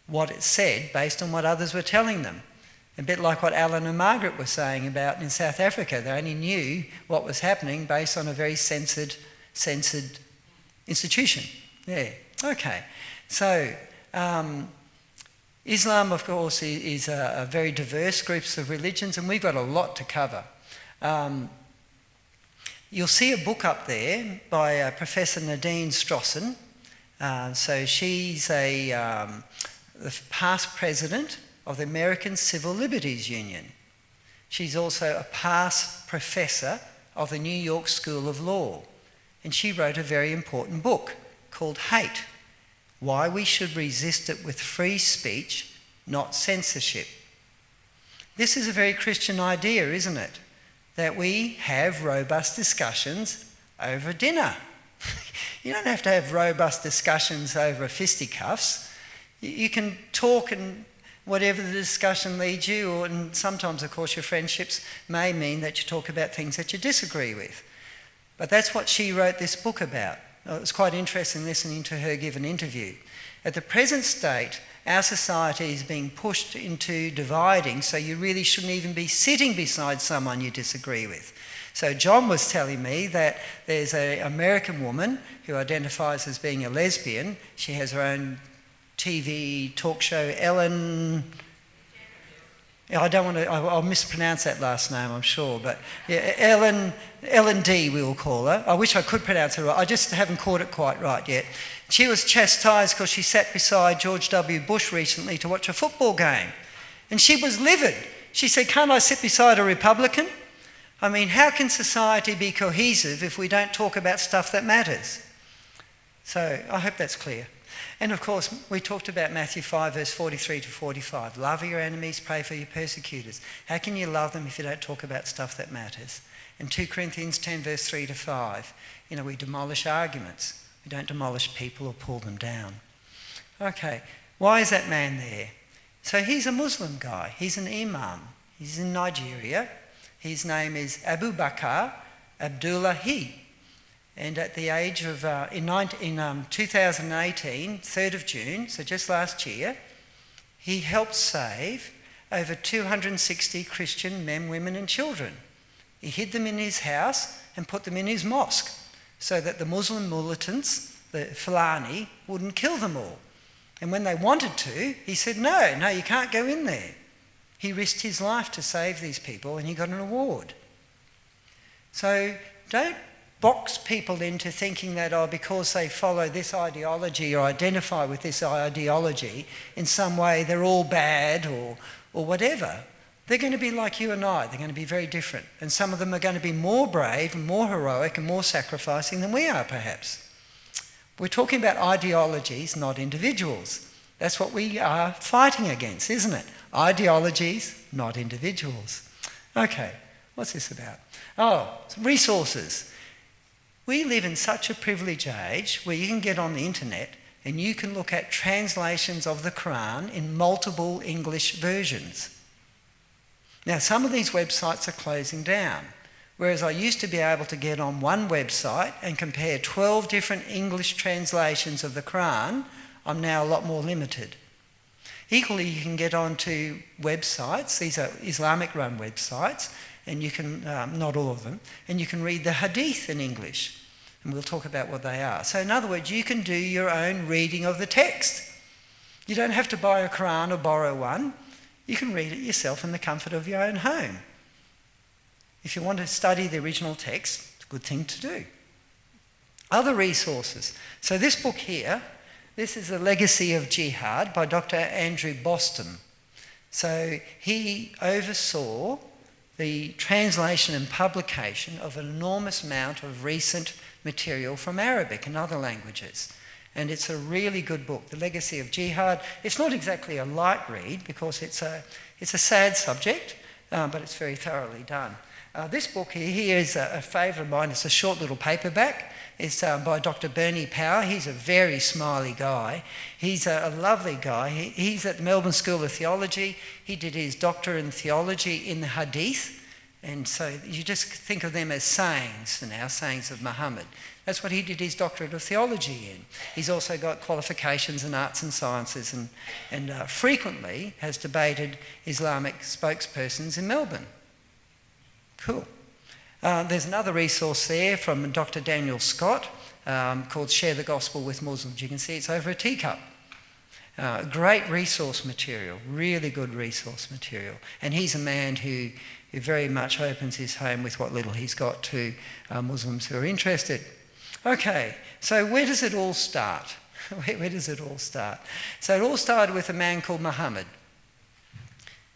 what it said based on what others were telling them. A bit like what Alan and Margaret were saying about in South Africa. They only knew what was happening based on a very censored institution. Yeah, okay. So Islam, of course, is a very diverse group of religions, and we've got a lot to cover. You'll see a book up there by Professor Nadine Strossen. So she's the past president of the American Civil Liberties Union. She's also a past professor of the New York School of Law, and she wrote a very important book called Hate: Why We Should Resist It with Free Speech, Not Censorship. This is a very Christian idea, isn't it? That we have robust discussions over dinner. You don't have to have robust discussions over fisticuffs. You can talk, and whatever the discussion leads you, and sometimes, of course, your friendships may mean that you talk about things that you disagree with. But that's what she wrote this book about. It was quite interesting listening to her give an interview. At the present state, our society is being pushed into dividing, so you really shouldn't even be sitting beside someone you disagree with. So John was telling me that there's an American woman who identifies as being a lesbian. She has her own TV talk show, Ellen I don't want to, I'll mispronounce that last name, I'm sure, but yeah, Ellen D, we will call her. I wish I could pronounce her right. I just haven't caught it quite right yet. She was chastised because she sat beside George W. Bush recently to watch a football game. And she was livid. She said, can't I sit beside a Republican? I mean, how can society be cohesive if we don't talk about stuff that matters? So I hope that's clear. And of course, we talked about Matthew 5, verse 43 to 45. Love your enemies, pray for your persecutors. How can you love them if you don't talk about stuff that matters? And 2 Corinthians 10, verse 3 to 5. We demolish arguments. We don't demolish people or pull them down. Okay, why is that man there? So he's a Muslim guy. He's an imam. He's in Nigeria. His name is Abu Bakr Abdullahi. And at the age of, in 2018, 3rd of June, so just last year, he helped save over 260 Christian men, women and children. He hid them in his house and put them in his mosque so that the Muslim militants, the Fulani, wouldn't kill them all. And when they wanted to, he said, no, you can't go in there. He risked his life to save these people and he got an award. So don't box people into thinking that, because they follow this ideology or identify with this ideology, in some way they're all bad or whatever. They're going to be like you and I. They're going to be very different. And some of them are going to be more brave and more heroic and more sacrificing than we are, perhaps. We're talking about ideologies, not individuals. That's what we are fighting against, isn't it? Ideologies, not individuals. Okay, what's this about? Resources. We live in such a privileged age where you can get on the internet and you can look at translations of the Quran in multiple English versions. Now, some of these websites are closing down, whereas I used to be able to get on one website and compare 12 different English translations of the Quran. I'm now a lot more limited. Equally, you can get onto websites, these are Islamic-run websites, and you can, not all of them, and you can read the Hadith in English, and we'll talk about what they are. So in other words, you can do your own reading of the text. You don't have to buy a Quran or borrow one. You can read it yourself in the comfort of your own home. If you want to study the original text, it's a good thing to do. Other resources. So this book here, this is The Legacy of Jihad by Dr. Andrew Boston. So he oversaw the translation and publication of an enormous amount of recent material from Arabic and other languages. And it's a really good book, The Legacy of Jihad. It's not exactly a light read because it's a sad subject, but it's very thoroughly done. This book here is a favourite of mine. It's a short little paperback. It's by Dr. Bernie Power. He's a very smiley guy. He's a lovely guy. He's at Melbourne School of Theology. He did his doctorate in theology in the Hadith. And so you just think of them as sayings now, sayings of Muhammad. That's what he did his doctorate of theology in. He's also got qualifications in arts and sciences and frequently has debated Islamic spokespersons in Melbourne. Cool. There's another resource there from Dr. Daniel Scott called Share the Gospel with Muslims. You can see it's over a teacup. Great resource material, really good resource material. And he's a man who very much opens his home with what little he's got to Muslims who are interested. Okay, so where does it all start? Where does it all start? So it all started with a man called Muhammad,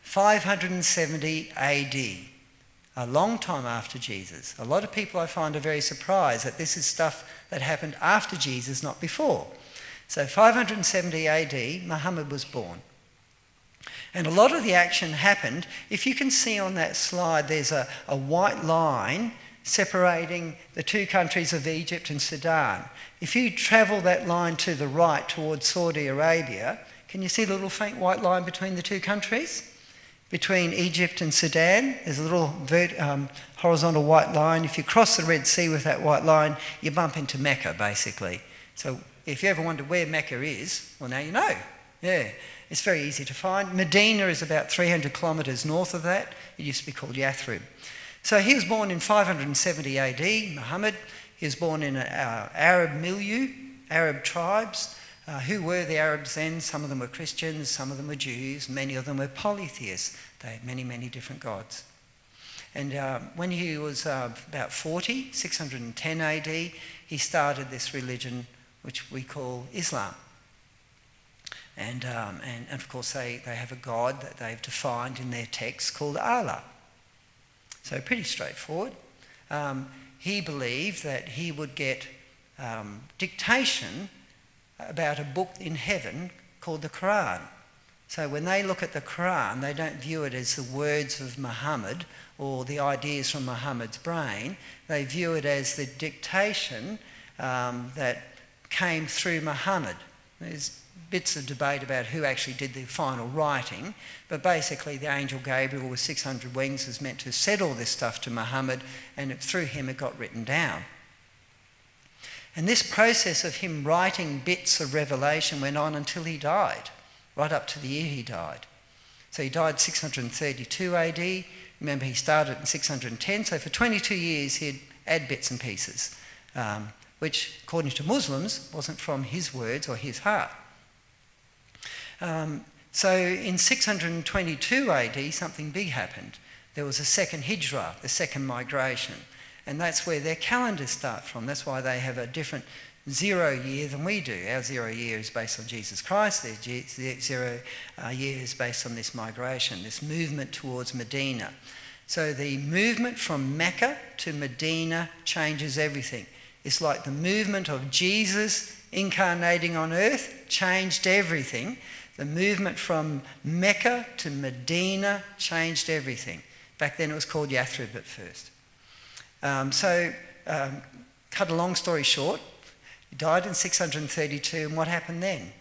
570 AD. A long time after Jesus. A lot of people I find are very surprised that this is stuff that happened after Jesus, not before. So 570 AD, Muhammad was born. And a lot of the action happened. If you can see on that slide, there's a white line separating the two countries of Egypt and Sudan. If you travel that line to the right towards Saudi Arabia, can you see the little faint white line between the two countries? Between Egypt and Sudan, there's a little horizontal white line. If you cross the Red Sea with that white line, you bump into Mecca, basically. So if you ever wondered where Mecca is, well, now you know. Yeah, it's very easy to find. Medina is about 300 kilometres north of that. It used to be called Yathrib. So he was born in 570 AD, Muhammad. He was born in an Arab milieu, Arab tribes. Who were the Arabs then? Some of them were Christians, some of them were Jews, many of them were polytheists. They had many, many different gods. And when he was about 40, 610 AD, he started this religion which we call Islam. And of course they have a god that they've defined in their text called Allah. So pretty straightforward. He believed that he would get dictation about a book in heaven called the Quran. So when they look at the Quran, they don't view it as the words of Muhammad or the ideas from Muhammad's brain. They view it as the dictation that came through Muhammad. There's bits of debate about who actually did the final writing, but basically the angel Gabriel with 600 wings was meant to have said all this stuff to Muhammad, and through him it got written down. And this process of him writing bits of revelation went on until he died, right up to the year he died. So he died 632 AD. Remember, he started in 610, so for 22 years he'd add bits and pieces, which, according to Muslims, wasn't from his words or his heart. So in 622 AD, something big happened. There was a second hijrah, the second migration. And that's where their calendars start from. That's why they have a different 0 year than we do. Our 0 year is based on Jesus Christ. Their 0 year is based on this migration, this movement towards Medina. So the movement from Mecca to Medina changes everything. It's like the movement of Jesus incarnating on earth changed everything. The movement from Mecca to Medina changed everything. Back then it was called Yathrib at first. Cut a long story short, he died in 632, and what happened then?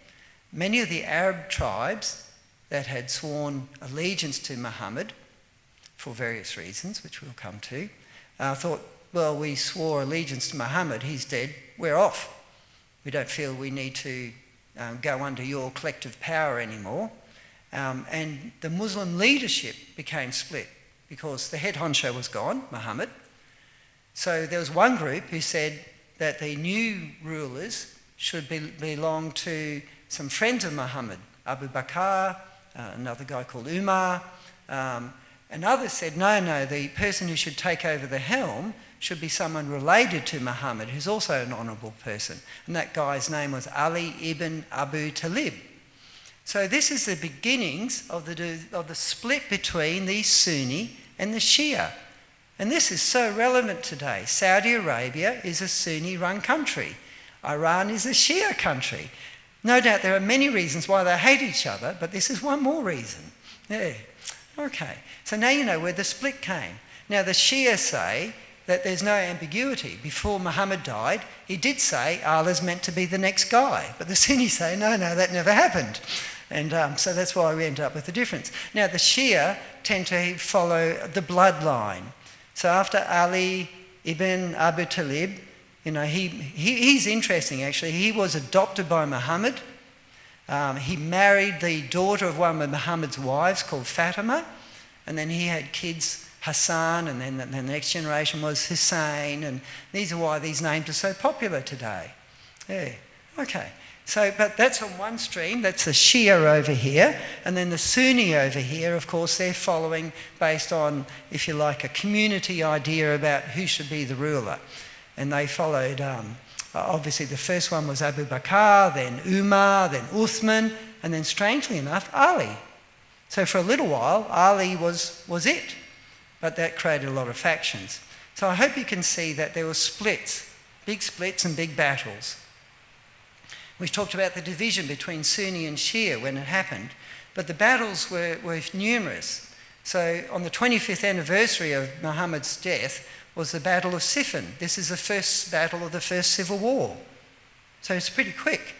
Many of the Arab tribes that had sworn allegiance to Muhammad, for various reasons, which we'll come to, thought, well, we swore allegiance to Muhammad, he's dead, we're off. We don't feel we need to go under your collective power anymore. And the Muslim leadership became split because the head honcho was gone, Muhammad. So there was one group who said that the new rulers should belong to some friends of Muhammad, Abu Bakr, another guy called Umar, and others said, no, the person who should take over the helm should be someone related to Muhammad, who's also an honourable person. And that guy's name was Ali ibn Abu Talib. So this is the beginnings of the split between the Sunni and the Shia. And this is so relevant today. Saudi Arabia is a Sunni-run country. Iran is a Shia country. No doubt there are many reasons why they hate each other, but this is one more reason. Yeah. Okay. So now you know where the split came. Now the Shia say that there's no ambiguity. Before Muhammad died, he did say Allah's meant to be the next guy. But the Sunnis say, no, that never happened. And so that's why we end up with the difference. Now the Shia tend to follow the bloodline. So after Ali ibn Abu Talib, he's interesting actually. He was adopted by Muhammad. He married the daughter of one of Muhammad's wives called Fatima, and then he had kids, Hassan, and then the next generation was Hussein, and these are why these names are so popular today. Yeah, okay. So, but that's on one stream, that's the Shia over here, and then the Sunni over here, of course, they're following based on, if you like, a community idea about who should be the ruler. And they followed, obviously the first one was Abu Bakr, then Umar, then Uthman, and then strangely enough, Ali. So for a little while, Ali was it, but that created a lot of factions. So I hope you can see that there were splits and big battles. We've talked about the division between Sunni and Shia when it happened, but the battles were numerous. So on the 25th anniversary of Muhammad's death was the Battle of Siffin. This is the first battle of the First Civil War. So it's pretty quick.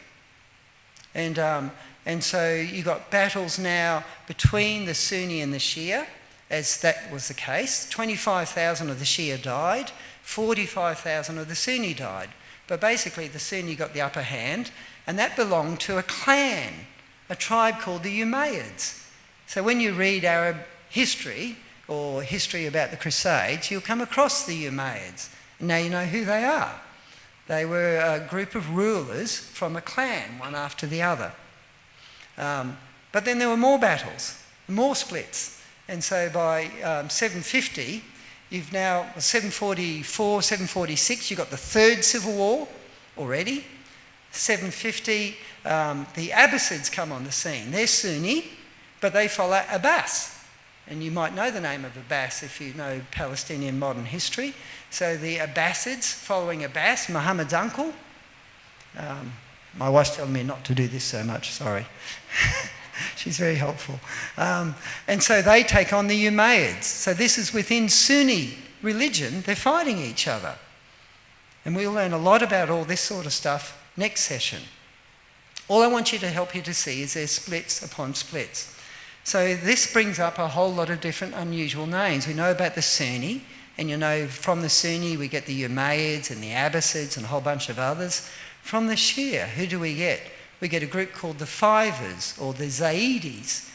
And so you got battles now between the Sunni and the Shia, as that was the case. 25,000 of the Shia died, 45,000 of the Sunni died. But basically the Sunni got the upper hand, and that belonged to a clan, a tribe called the Umayyads. So when you read Arab history, or history about the Crusades, you'll come across the Umayyads. And now you know who they are. They were a group of rulers from a clan, one after the other. But then there were more battles, more splits. And so by 750, you've now, 744, 746, you've got the third civil war already. 750, the Abbasids come on the scene. They're Sunni, but they follow Abbas. And you might know the name of Abbas if you know Palestinian modern history. So the Abbasids, following Abbas, Muhammad's uncle. My wife's telling me not to do this so much, sorry. She's very helpful. And so they take on the Umayyads. So this is within Sunni religion, they're fighting each other. And we'll learn a lot about all this sort of stuff next session. All I want you to help you to see is there's splits upon splits. So this brings up a whole lot of different unusual names. We know about the Sunni, and you know from the Sunni we get the Umayyads and the Abbasids and a whole bunch of others. From the Shia, who do we get? We get a group called the Fivers or the Zaydis.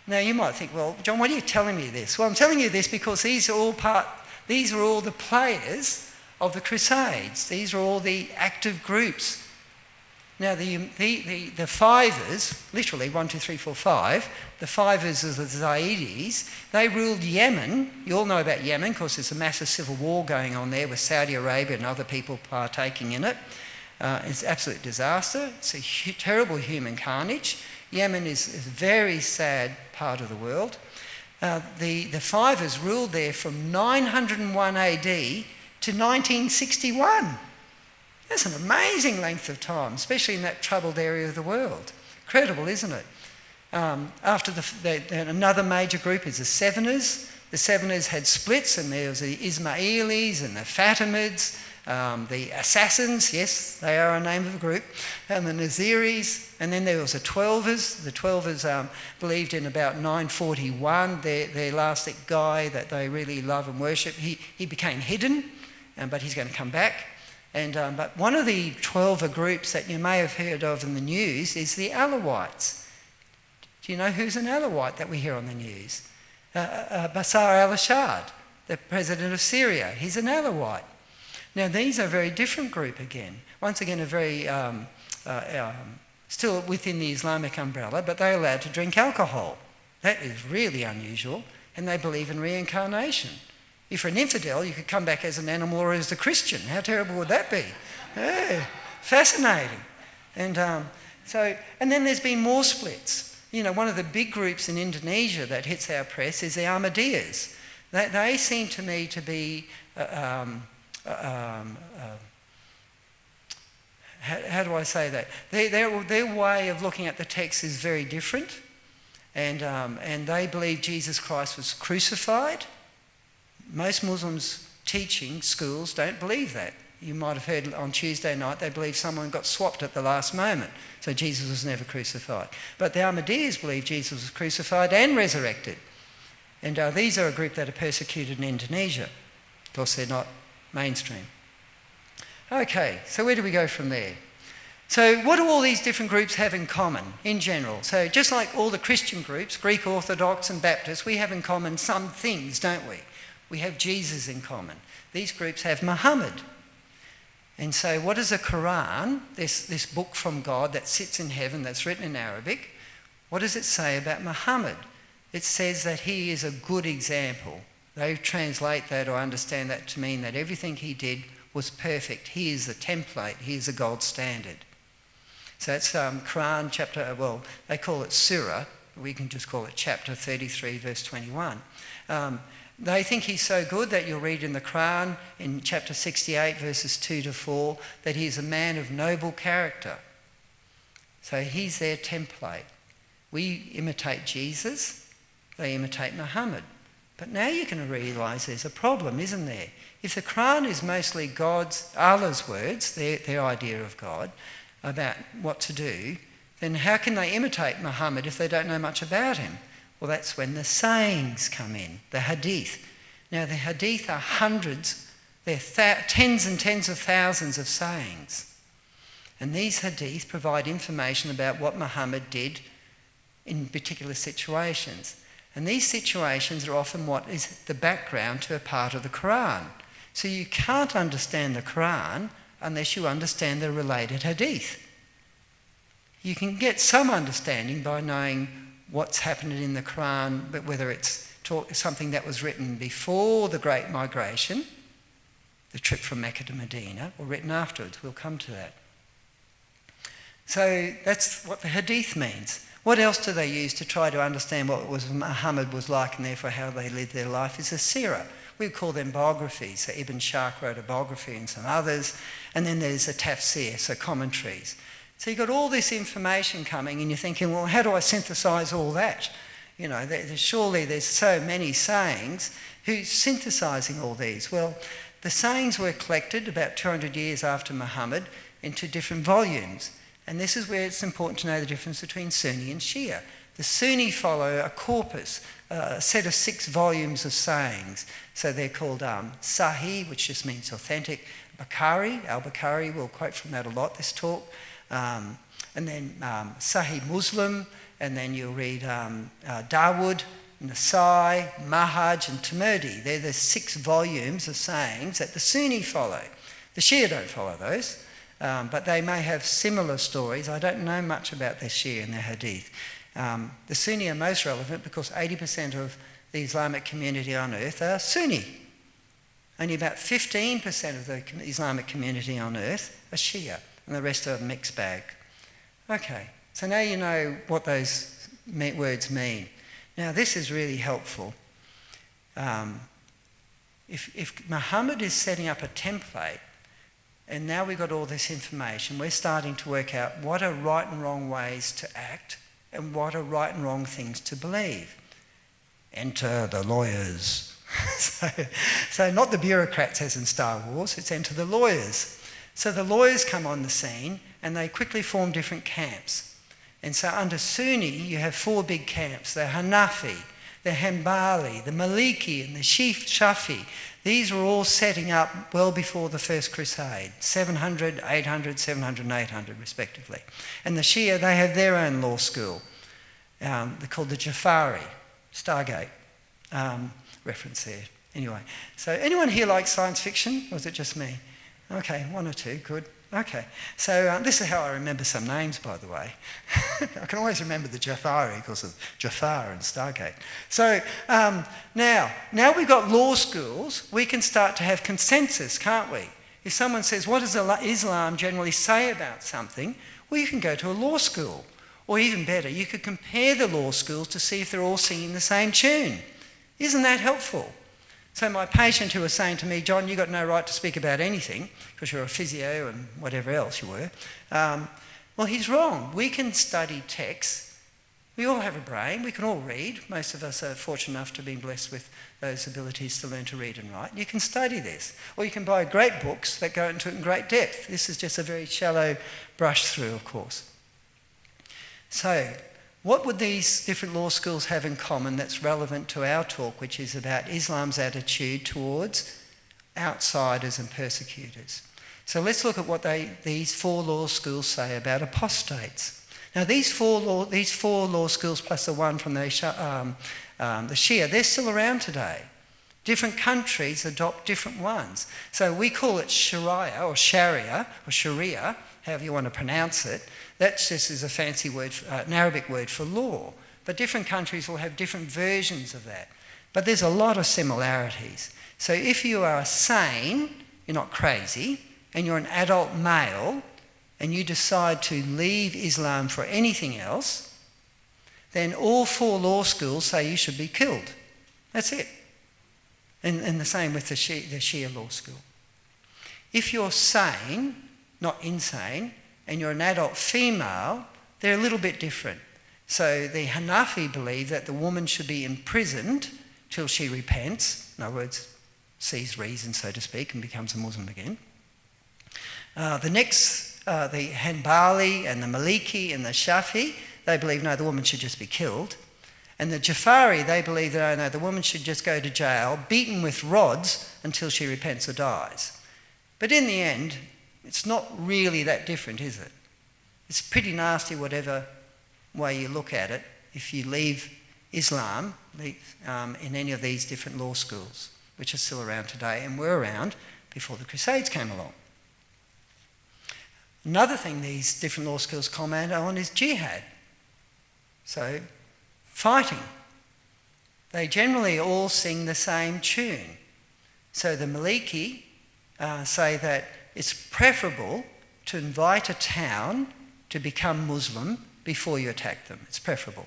Now you might think, well, John, why are you telling me this? Well, I'm telling you this because these are all the players of the Crusades. These are all the active groups. Now the Fivers, literally 1, 2, 3, 4, 5, the Fivers are the Zaydis. They ruled Yemen. You all know about Yemen because there's a massive civil war going on there with Saudi Arabia and other people partaking in it. It's an absolute disaster. It's a terrible human carnage. Yemen is a very sad part of the world. The Fivers ruled there from 901 AD to 1961. That's an amazing length of time, especially in that troubled area of the world. Incredible, isn't it? After another major group is the Seveners. The Seveners had splits, and there was the Ismailis and the Fatimids, the Assassins, yes, they are a name of a group, and the Naziris, and then there was the Twelvers. The Twelvers believed in about 941. Their elastic guy that they really love and worship, he became hidden, but he's going to come back. But one of the Twelver groups that you may have heard of in the news is the Alawites. Do you know who's an Alawite that we hear on the news? Bashar al-Assad, the president of Syria. He's an Alawite. Now these are a very different group again. Once again, a very still within the Islamic umbrella, but they're allowed to drink alcohol. That is really unusual, and they believe in reincarnation. If you're an infidel, you could come back as an animal or as a Christian. How terrible would that be? Yeah, fascinating. And then there's been more splits. You know, one of the big groups in Indonesia that hits our press is the Ahmadiyas. They seem to me to be, how do I say that? Their way of looking at the text is very different. And they believe Jesus Christ was crucified. Most Muslims teaching schools don't believe that. You might have heard on Tuesday night they believe someone got swapped at the last moment, so Jesus was never crucified. But the Ahmadiyas believe Jesus was crucified and resurrected. And these are a group that are persecuted in Indonesia. Of course, they're not mainstream. Okay, so where do we go from there? So what do all these different groups have in common in general? So just like all the Christian groups, Greek Orthodox and Baptist, we have in common some things, don't we? We have Jesus in common. These groups have Muhammad. And so what is the Quran, this book from God that sits in heaven that's written in Arabic, what does it say about Muhammad? It says that he is a good example. They translate that or understand that to mean that everything he did was perfect. He is the template. He is the gold standard. So that's Quran chapter, well, they call it surah. We can just call it chapter 33, verse 21. They think he's so good that you'll read in the Quran in chapter 68 verses 2 to 4 that he is a man of noble character. So he's their template. We imitate Jesus, they imitate Muhammad. But now you're going to realise there's a problem, isn't there? If the Quran is mostly Allah's words, their idea of God, about what to do, then how can they imitate Muhammad if they don't know much about him? Well, that's when the sayings come in, the Hadith. Now, the Hadith are hundreds, they're tens and tens of thousands of sayings. And these Hadith provide information about what Muhammad did in particular situations. And these situations are often what is the background to a part of the Quran. So you can't understand the Quran unless you understand the related Hadith. You can get some understanding by knowing what's happening in the Quran, but whether it's something that was written before the Great Migration, the trip from Mecca to Medina, or written afterwards. We'll come to that. So that's what the Hadith means. What else do they use to try to understand what Muhammad was like and therefore how they lived their life? Is the seerah. We call them biographies. So Ibn Shaq wrote a biography and some others. And then there's a tafsir, so commentaries. So you've got all this information coming and you're thinking, well, how do I synthesise all that? You know, surely there's so many sayings. Who's synthesising all these? Well, the sayings were collected about 200 years after Muhammad into different volumes. And this is where it's important to know the difference between Sunni and Shia. The Sunni follow a corpus, a set of 6 volumes of sayings. So they're called Sahih, which just means authentic. Bukhari, al-Bukhari, we'll quote from that a lot this talk. And then Sahih Muslim, and then you'll read Dawood, Nasai, Mahaj and Tirmidhi. They're the 6 volumes of sayings that the Sunni follow. The Shia don't follow those. But they may have similar stories. I don't know much about their Shia and their Hadith. The Sunni are most relevant because 80% of the Islamic community on earth are Sunni. Only about 15% of the Islamic community on earth are Shia, and the rest are a mixed bag. Okay, so now you know what those words mean. Now this is really helpful. If Muhammad is setting up a template, and now we've got all this information, we're starting to work out what are right and wrong ways to act and what are right and wrong things to believe. Enter the lawyers. so not the bureaucrats as in Star Wars, it's enter the lawyers. So the lawyers come on the scene and they quickly form different camps. And so under Sunni, you have 4 big camps. The Hanafi, the Hanbali, the Maliki and the Shafi'i. These were all setting up well before the First Crusade, 700, 800, 700 and 800 respectively. And the Shia, they have their own law school. They're called the Jafari, Stargate reference there. Anyway, so anyone here like science fiction, or is it just me? Okay, 1 or 2, good. Okay, so this is how I remember some names, by the way. I can always remember the Jafari because of Jafar and Stargate. So now we've got law schools, we can start to have consensus, can't we? If someone says, what does Islam generally say about something? Well, you can go to a law school. Or even better, you could compare the law schools to see if they're all singing the same tune. Isn't that helpful? So my patient who was saying to me, John, you've got no right to speak about anything because you're a physio and whatever else you were. Well, he's wrong. We can study texts. We all have a brain. We can all read. Most of us are fortunate enough to be blessed with those abilities to learn to read and write. You can study this. Or you can buy great books that go into it in great depth. This is just a very shallow brush through, of course. So what would these different law schools have in common that's relevant to our talk, which is about Islam's attitude towards outsiders and persecutors? So let's look at what these 4 law schools say about apostates. Now these four law schools plus the one from the Shia, they're still around today. Different countries adopt different ones. So we call it Sharia or Sharia, however you want to pronounce it. That just is a fancy word, an Arabic word for law. But different countries will have different versions of that. But there's a lot of similarities. So if you are sane, you're not crazy, and you're an adult male, and you decide to leave Islam for anything else, then all 4 law schools say you should be killed. That's it. And the same with the Shia law school. If you're sane, not insane, and you're an adult female, they're a little bit different. So the Hanafi believe that the woman should be imprisoned till she repents, in other words, sees reason, so to speak, and becomes a Muslim again. The Hanbali and the Maliki and the Shafi'i, they believe, no, the woman should just be killed. And the Jafari, they believe that, oh no, the woman should just go to jail, beaten with rods until she repents or dies. But in the end, it's not really that different, is it? It's pretty nasty whatever way you look at it if you leave Islam in any of these different law schools, which are still around today and were around before the Crusades came along. Another thing these different law schools comment on is jihad. So, fighting. They generally all sing the same tune. So the Maliki say that it's preferable to invite a town to become Muslim before you attack them. It's preferable.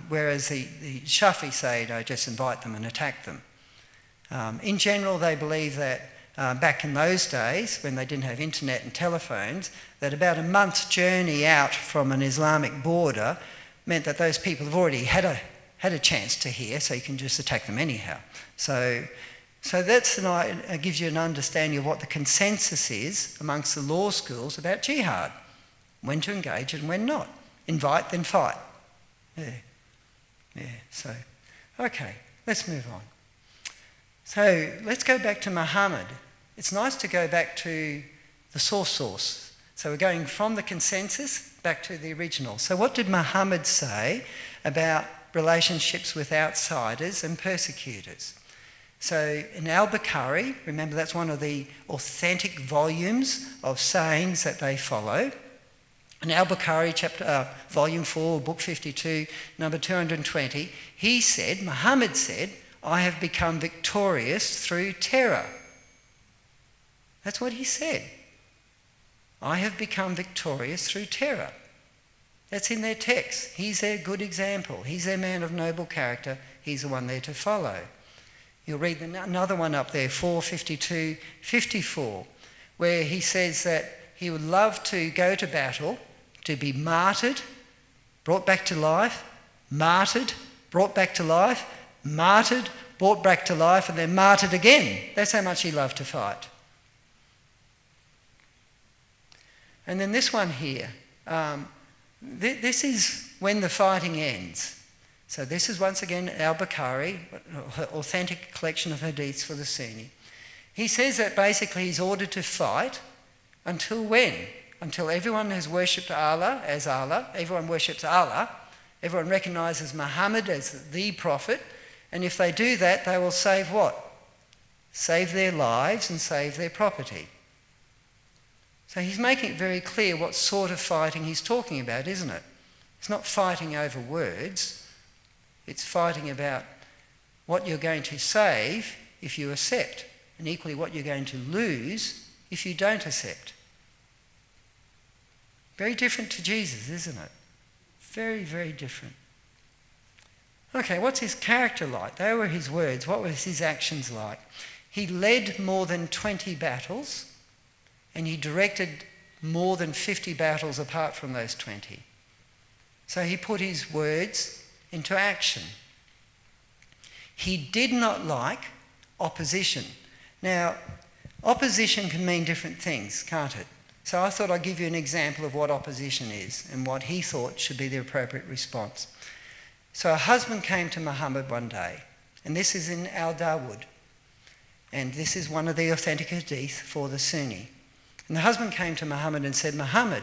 Whereas the Shafi say, no, just invite them and attack them. In general, they believe that back in those days, when they didn't have internet and telephones, that about a month's journey out from an Islamic border meant that those people have already had a chance to hear, so you can just attack them anyhow. So that's gives you an understanding of what the consensus is amongst the law schools about jihad. When to engage and when not. Invite, then fight. So, okay, let's move on. So let's go back to Muhammad. It's nice to go back to the source. So we're going from the consensus back to the original. So what did Muhammad say about relationships with outsiders and persecutors? So in Al-Bukhari, remember that's one of the authentic volumes of sayings that they follow. In Al-Bukhari, volume 4, book 52, number 220, Muhammad said, I have become victorious through terror. That's what he said. I have become victorious through terror. That's in their text. He's their good example. He's their man of noble character. He's the one there to follow. You'll read another one up there, 4:52-54, where he says that he would love to go to battle, to be martyred, brought back to life, martyred, brought back to life, martyred, brought back to life, and then martyred again. That's how much he loved to fight. And then this one here, this is when the fighting ends. So this is once again Al-Bukhari, authentic collection of hadiths for the Sunni. He says that basically he's ordered to fight until when? Until everyone has worshipped Allah as Allah, everyone worships Allah, everyone recognises Muhammad as the prophet, and if they do that, they will save what? Save their lives and save their property. So he's making it very clear what sort of fighting he's talking about, isn't it? It's not fighting over words. It's fighting about what you're going to save if you accept, and equally what you're going to lose if you don't accept. Very different to Jesus, isn't it? Very, very different. Okay, what's his character like? They were his words. What was his actions like? He led more than 20 battles, and he directed more than 50 battles apart from those 20. So he put his words into action. He did not like opposition. Now, opposition can mean different things, can't it? So I thought I'd give you an example of what opposition is and what he thought should be the appropriate response. So a husband came to Muhammad one day, and this is in Al-Dawood, and this is one of the authentic hadith for the Sunni. And the husband came to Muhammad and said, Muhammad,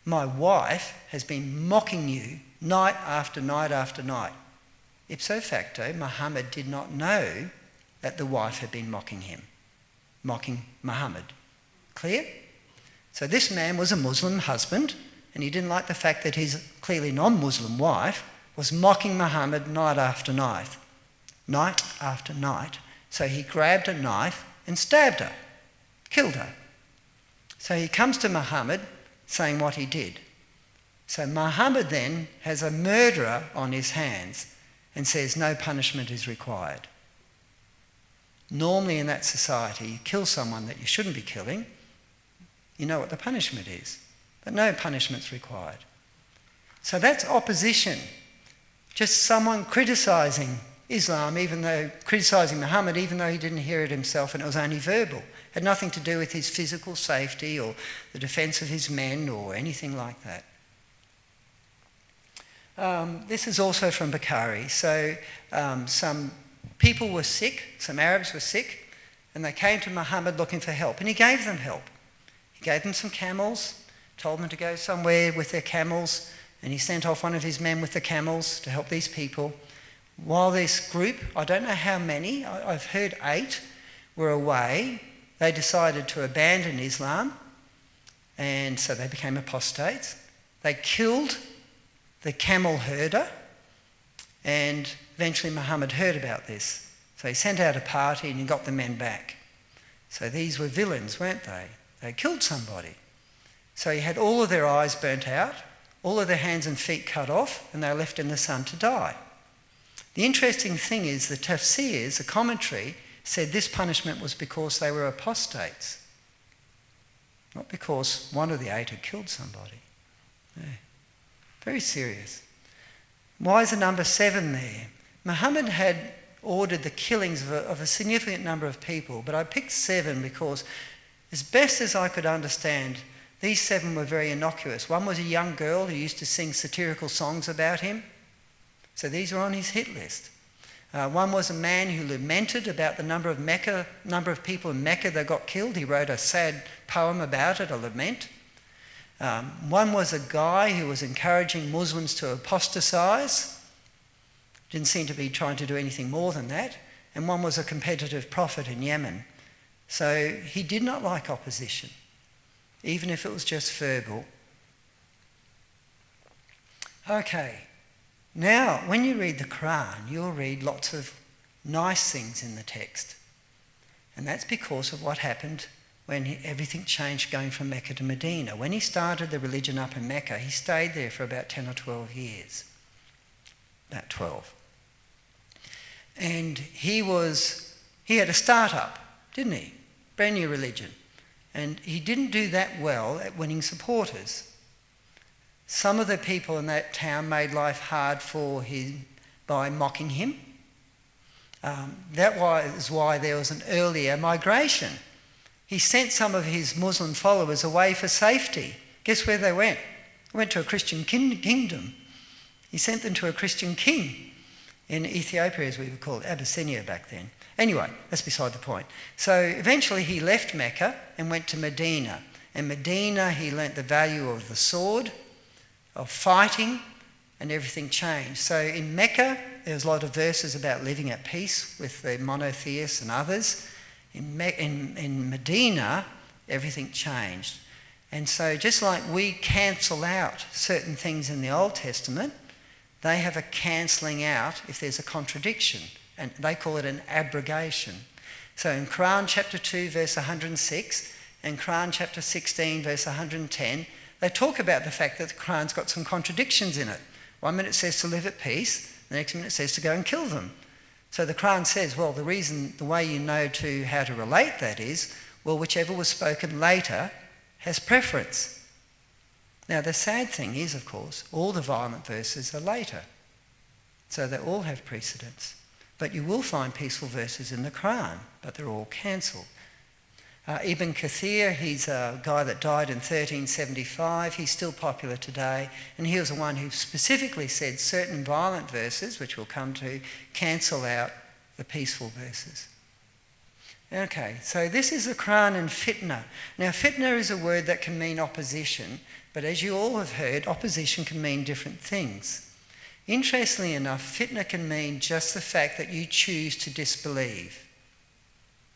my wife has been mocking you night after night after night. Ipso facto, Muhammad did not know that the wife had been mocking him, mocking Muhammad. Clear? So this man was a Muslim husband, and he didn't like the fact that his clearly non-Muslim wife was mocking Muhammad night after night. Night after night. So he grabbed a knife and stabbed her, killed her. So he comes to Muhammad saying what he did. So Muhammad then has a murderer on his hands and says no punishment is required. Normally in that society, you kill someone that you shouldn't be killing, you know what the punishment is, but no punishment's required. So that's opposition. Just someone criticising Islam, criticising Muhammad, even though he didn't hear it himself and it was only verbal. It had nothing to do with his physical safety or the defence of his men or anything like that. This is also from Bukhari. So some people were sick, some Arabs were sick, and they came to Muhammad looking for help, and he gave them help. He gave them some camels, told them to go somewhere with their camels, and he sent off one of his men with the camels to help these people. While this group, I don't know how many, I've heard 8, were away, they decided to abandon Islam, and so they became apostates. They killed the camel herder, and eventually Muhammad heard about this. So he sent out a party and he got the men back. So these were villains, weren't they? They killed somebody. So he had all of their eyes burnt out, all of their hands and feet cut off, and they were left in the sun to die. The interesting thing is the tafsirs, the commentary, said this punishment was because they were apostates, not because one of the 8 had killed somebody. Yeah. Very serious. Why is the number 7 there? Muhammad had ordered the killings of a significant number of people, but I picked 7 because, as best as I could understand, these 7 were very innocuous. One was a young girl who used to sing satirical songs about him, so these were on his hit list. One was a man who lamented about the number of people in Mecca that got killed. He wrote a sad poem about it, a lament. One was a guy who was encouraging Muslims to apostasize. Didn't seem to be trying to do anything more than that. And one was a competitive prophet in Yemen. So he did not like opposition, even if it was just verbal. Okay, now when you read the Quran, you'll read lots of nice things in the text. And that's because of what happened when everything changed going from Mecca to Medina. When he started the religion up in Mecca, he stayed there for about 10 or 12 years. About 12. And he had a start-up, didn't he? Brand new religion. And he didn't do that well at winning supporters. Some of the people in that town made life hard for him by mocking him. That was why there was an earlier migration. He sent some of his Muslim followers away for safety. Guess where they went? They went to a Christian kingdom. He sent them to a Christian king in Ethiopia, as we would call it, Abyssinia back then. Anyway, that's beside the point. So eventually he left Mecca and went to Medina. In Medina he learnt the value of the sword, of fighting, and everything changed. So in Mecca there was a lot of verses about living at peace with the monotheists and others. In Medina, everything changed. And so just like we cancel out certain things in the Old Testament, they have a cancelling out if there's a contradiction. And they call it an abrogation. So in Quran chapter 2 verse 106 and Quran chapter 16 verse 110, they talk about the fact that the Quran's got some contradictions in it. 1 minute it says to live at peace, the next minute it says to go and kill them. So the Quran says, well, the way you know how to relate that is, well, whichever was spoken later has preference. Now, the sad thing is, of course, all the violent verses are later. So they all have precedence. But you will find peaceful verses in the Quran, but they're all cancelled. Ibn Kathir, he's a guy that died in 1375. He's still popular today. And he was the one who specifically said certain violent verses, which we'll come to, cancel out the peaceful verses. Okay, so this is the Quran and fitna. Now, fitna is a word that can mean opposition, but as you all have heard, opposition can mean different things. Interestingly enough, fitna can mean just the fact that you choose to disbelieve.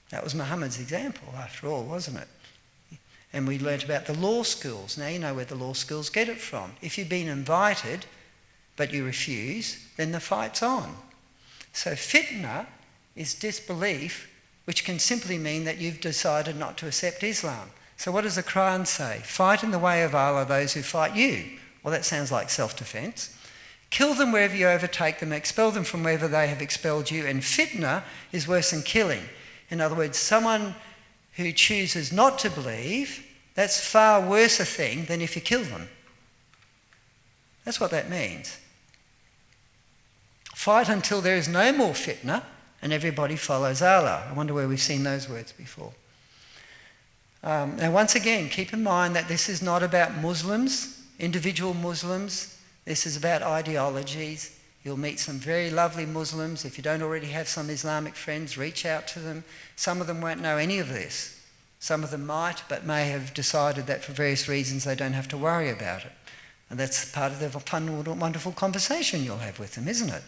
That was Muhammad's example, after all, wasn't it? And we learnt about the law schools. Now you know where the law schools get it from. If you've been invited, but you refuse, then the fight's on. So fitna is disbelief, which can simply mean that you've decided not to accept Islam. So what does the Quran say? Fight in the way of Allah those who fight you. Well, that sounds like self-defense. Kill them wherever you overtake them, expel them from wherever they have expelled you. And fitna is worse than killing. In other words, someone who chooses not to believe, that's far worse a thing than if you kill them. That's what that means. Fight until there is no more fitna and everybody follows Allah. I wonder where we've seen those words before. Now, once again, keep in mind that this is not about Muslims, individual Muslims. This is about ideologies. You'll meet some very lovely Muslims. If you don't already have some Islamic friends, reach out to them. Some of them won't know any of this. Some of them might, but may have decided that for various reasons they don't have to worry about it. And that's part of the fun, wonderful conversation you'll have with them, isn't it?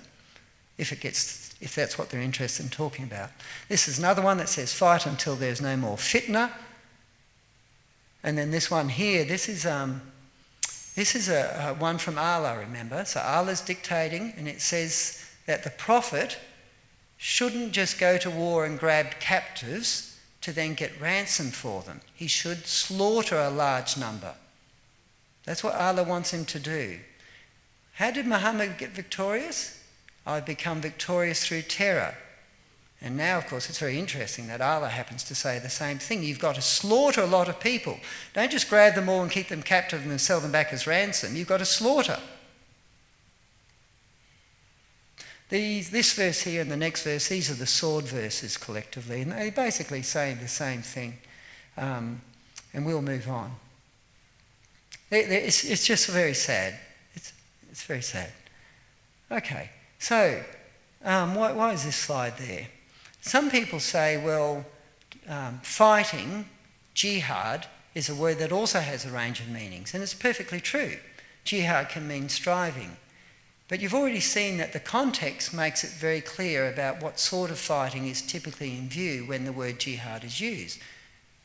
If that's what they're interested in talking about. This is another one that says, fight until there's no more fitna. And then this one here, this is a one from Allah, remember? So Allah's dictating, and it says that the Prophet shouldn't just go to war and grab captives to then get ransom for them. He should slaughter a large number. That's what Allah wants him to do. How did Muhammad get victorious? I've become victorious through terror. And now, of course, it's very interesting that Allah happens to say the same thing. You've got to slaughter a lot of people. Don't just grab them all and keep them captive and then sell them back as ransom. You've got to slaughter. This verse here and the next verse, these are the sword verses collectively, and they basically say the same thing. And we'll move on. It's just very sad. It's very sad. Okay, so why is this slide there? Some people say, well, fighting, jihad, is a word that also has a range of meanings, and it's perfectly true. Jihad can mean striving. But you've already seen that the context makes it very clear about what sort of fighting is typically in view when the word jihad is used.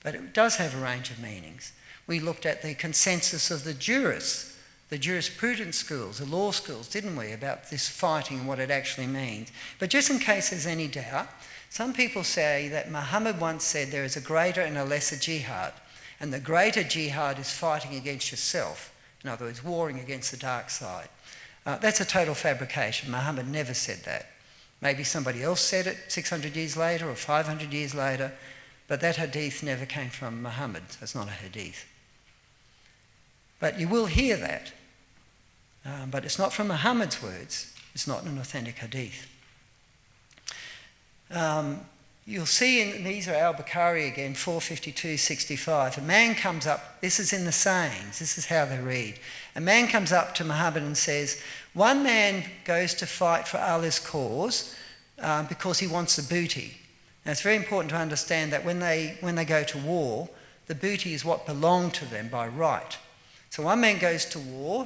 But it does have a range of meanings. We looked at the consensus of the jurists, the jurisprudence schools, the law schools, didn't we, about this fighting and what it actually means. But just in case there's any doubt, some people say that Muhammad once said there is a greater and a lesser jihad, and the greater jihad is fighting against yourself. In other words, warring against the dark side. That's a total fabrication. Muhammad never said that. Maybe somebody else said it 600 years later or 500 years later, but that hadith never came from Muhammad. So it's not a hadith. But you will hear that. But it's not from Muhammad's words. It's not an authentic hadith. You'll see, these are al-Bukhari again, 452-65. A man comes up, this is in the sayings, this is how they read. A man comes up to Muhammad and says, one man goes to fight for Allah's cause because he wants the booty. Now it's very important to understand that when they go to war, the booty is what belonged to them by right. So one man goes to war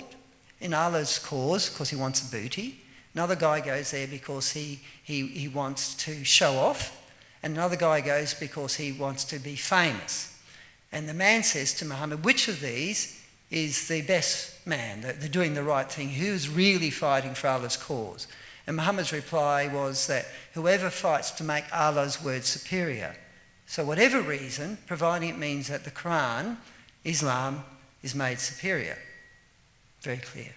in Allah's cause because he wants the booty. Another guy goes there because he wants to show off. And another guy goes because he wants to be famous. And the man says to Muhammad, which of these is the best man? They're doing the right thing. Who's really fighting for Allah's cause? And Muhammad's reply was that whoever fights to make Allah's word superior. So whatever reason, providing it means that the Quran, Islam, is made superior. Very clear.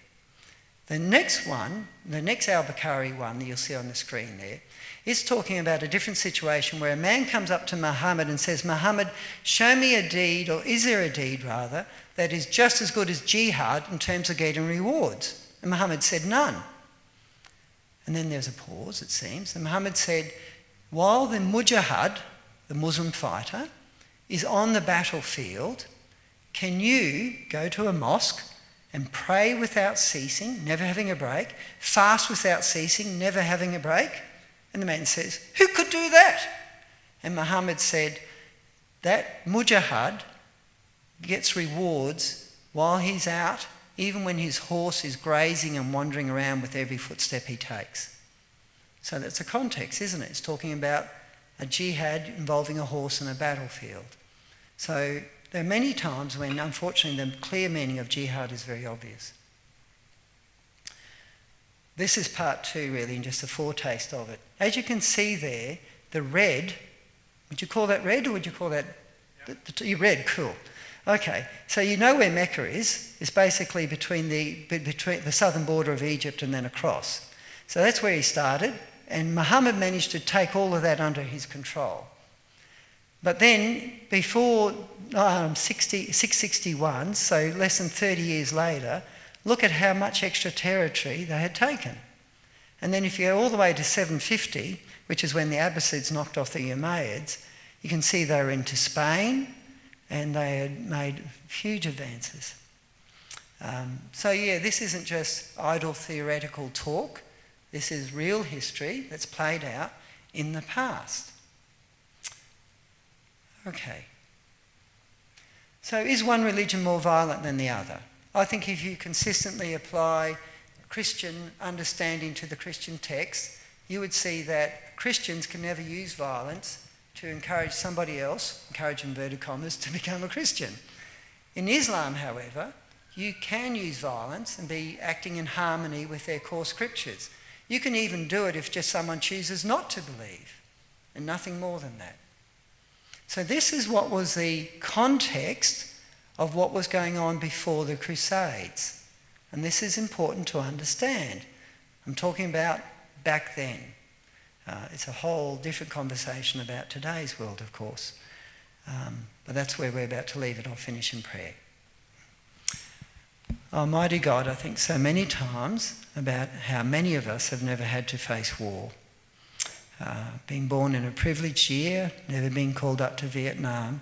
The next one, the next al-Bukhari one that you'll see on the screen there, is talking about a different situation where a man comes up to Muhammad and says, Muhammad, show me a deed, or is there a deed rather, that is just as good as jihad in terms of getting rewards? And Muhammad said, none. And then there's a pause, it seems. And Muhammad said, while the mujahid, the Muslim fighter, is on the battlefield, can you go to a mosque and pray without ceasing, never having a break, fast without ceasing, never having a break? And the man says, who could do that? And Muhammad said, that mujahid gets rewards while he's out, even when his horse is grazing and wandering around with every footstep he takes. So that's a context, isn't it? It's talking about a jihad involving a horse in a battlefield. So there are many times when, unfortunately, the clear meaning of jihad is very obvious. This is part 2, really, and just a foretaste of it. As you can see there, the red, would you call that red or would you call that... Yep. Red, cool. Okay, so you know where Mecca is. It's basically between the southern border of Egypt and then across. So that's where he started, and Muhammad managed to take all of that under his control. But then, before 661, so less than 30 years later, look at how much extra territory they had taken. And then if you go all the way to 750, which is when the Abbasids knocked off the Umayyads, you can see they were into Spain and they had made huge advances. So yeah, this isn't just idle theoretical talk. This is real history that's played out in the past. Okay. So is one religion more violent than the other? I think if you consistently apply Christian understanding to the Christian text, you would see that Christians can never use violence to encourage somebody else, encourage inverted commas, to become a Christian. In Islam, however, you can use violence and be acting in harmony with their core scriptures. You can even do it if just someone chooses not to believe, and nothing more than that. So this is what was the context of what was going on before the Crusades. And this is important to understand. I'm talking about back then. It's a whole different conversation about today's world, of course. But that's where we're about to leave it. I'll finish in prayer. Almighty God, I think so many times about how many of us have never had to face war. Being born in a privileged year, never been called up to Vietnam,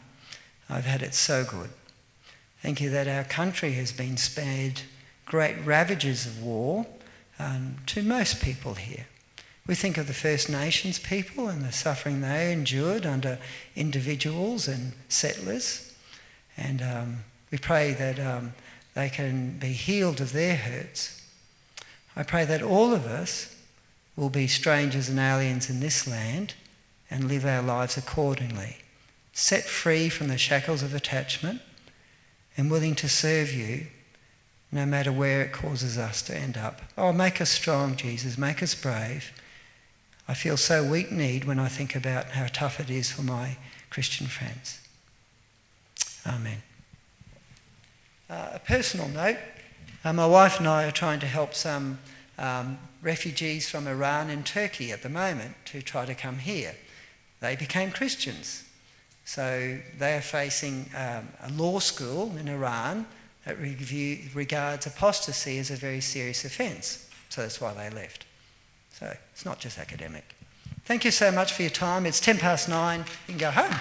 I've had it so good. Thank you that our country has been spared great ravages of war to most people here. We think of the First Nations people and the suffering they endured under individuals and settlers, and we pray that they can be healed of their hurts. I pray that all of us will be strangers and aliens in this land and live our lives accordingly, set free from the shackles of attachment and willing to serve you no matter where it causes us to end up. Oh, make us strong, Jesus, make us brave. I feel so weak-kneed when I think about how tough it is for my Christian friends. Amen. A personal note, my wife and I are trying to help some refugees from Iran and Turkey at the moment to try to come here. They became Christians. So they are facing a law school in Iran that regards apostasy as a very serious offence. So that's why they left. So it's not just academic. Thank you so much for your time. It's 9:10. You can go home.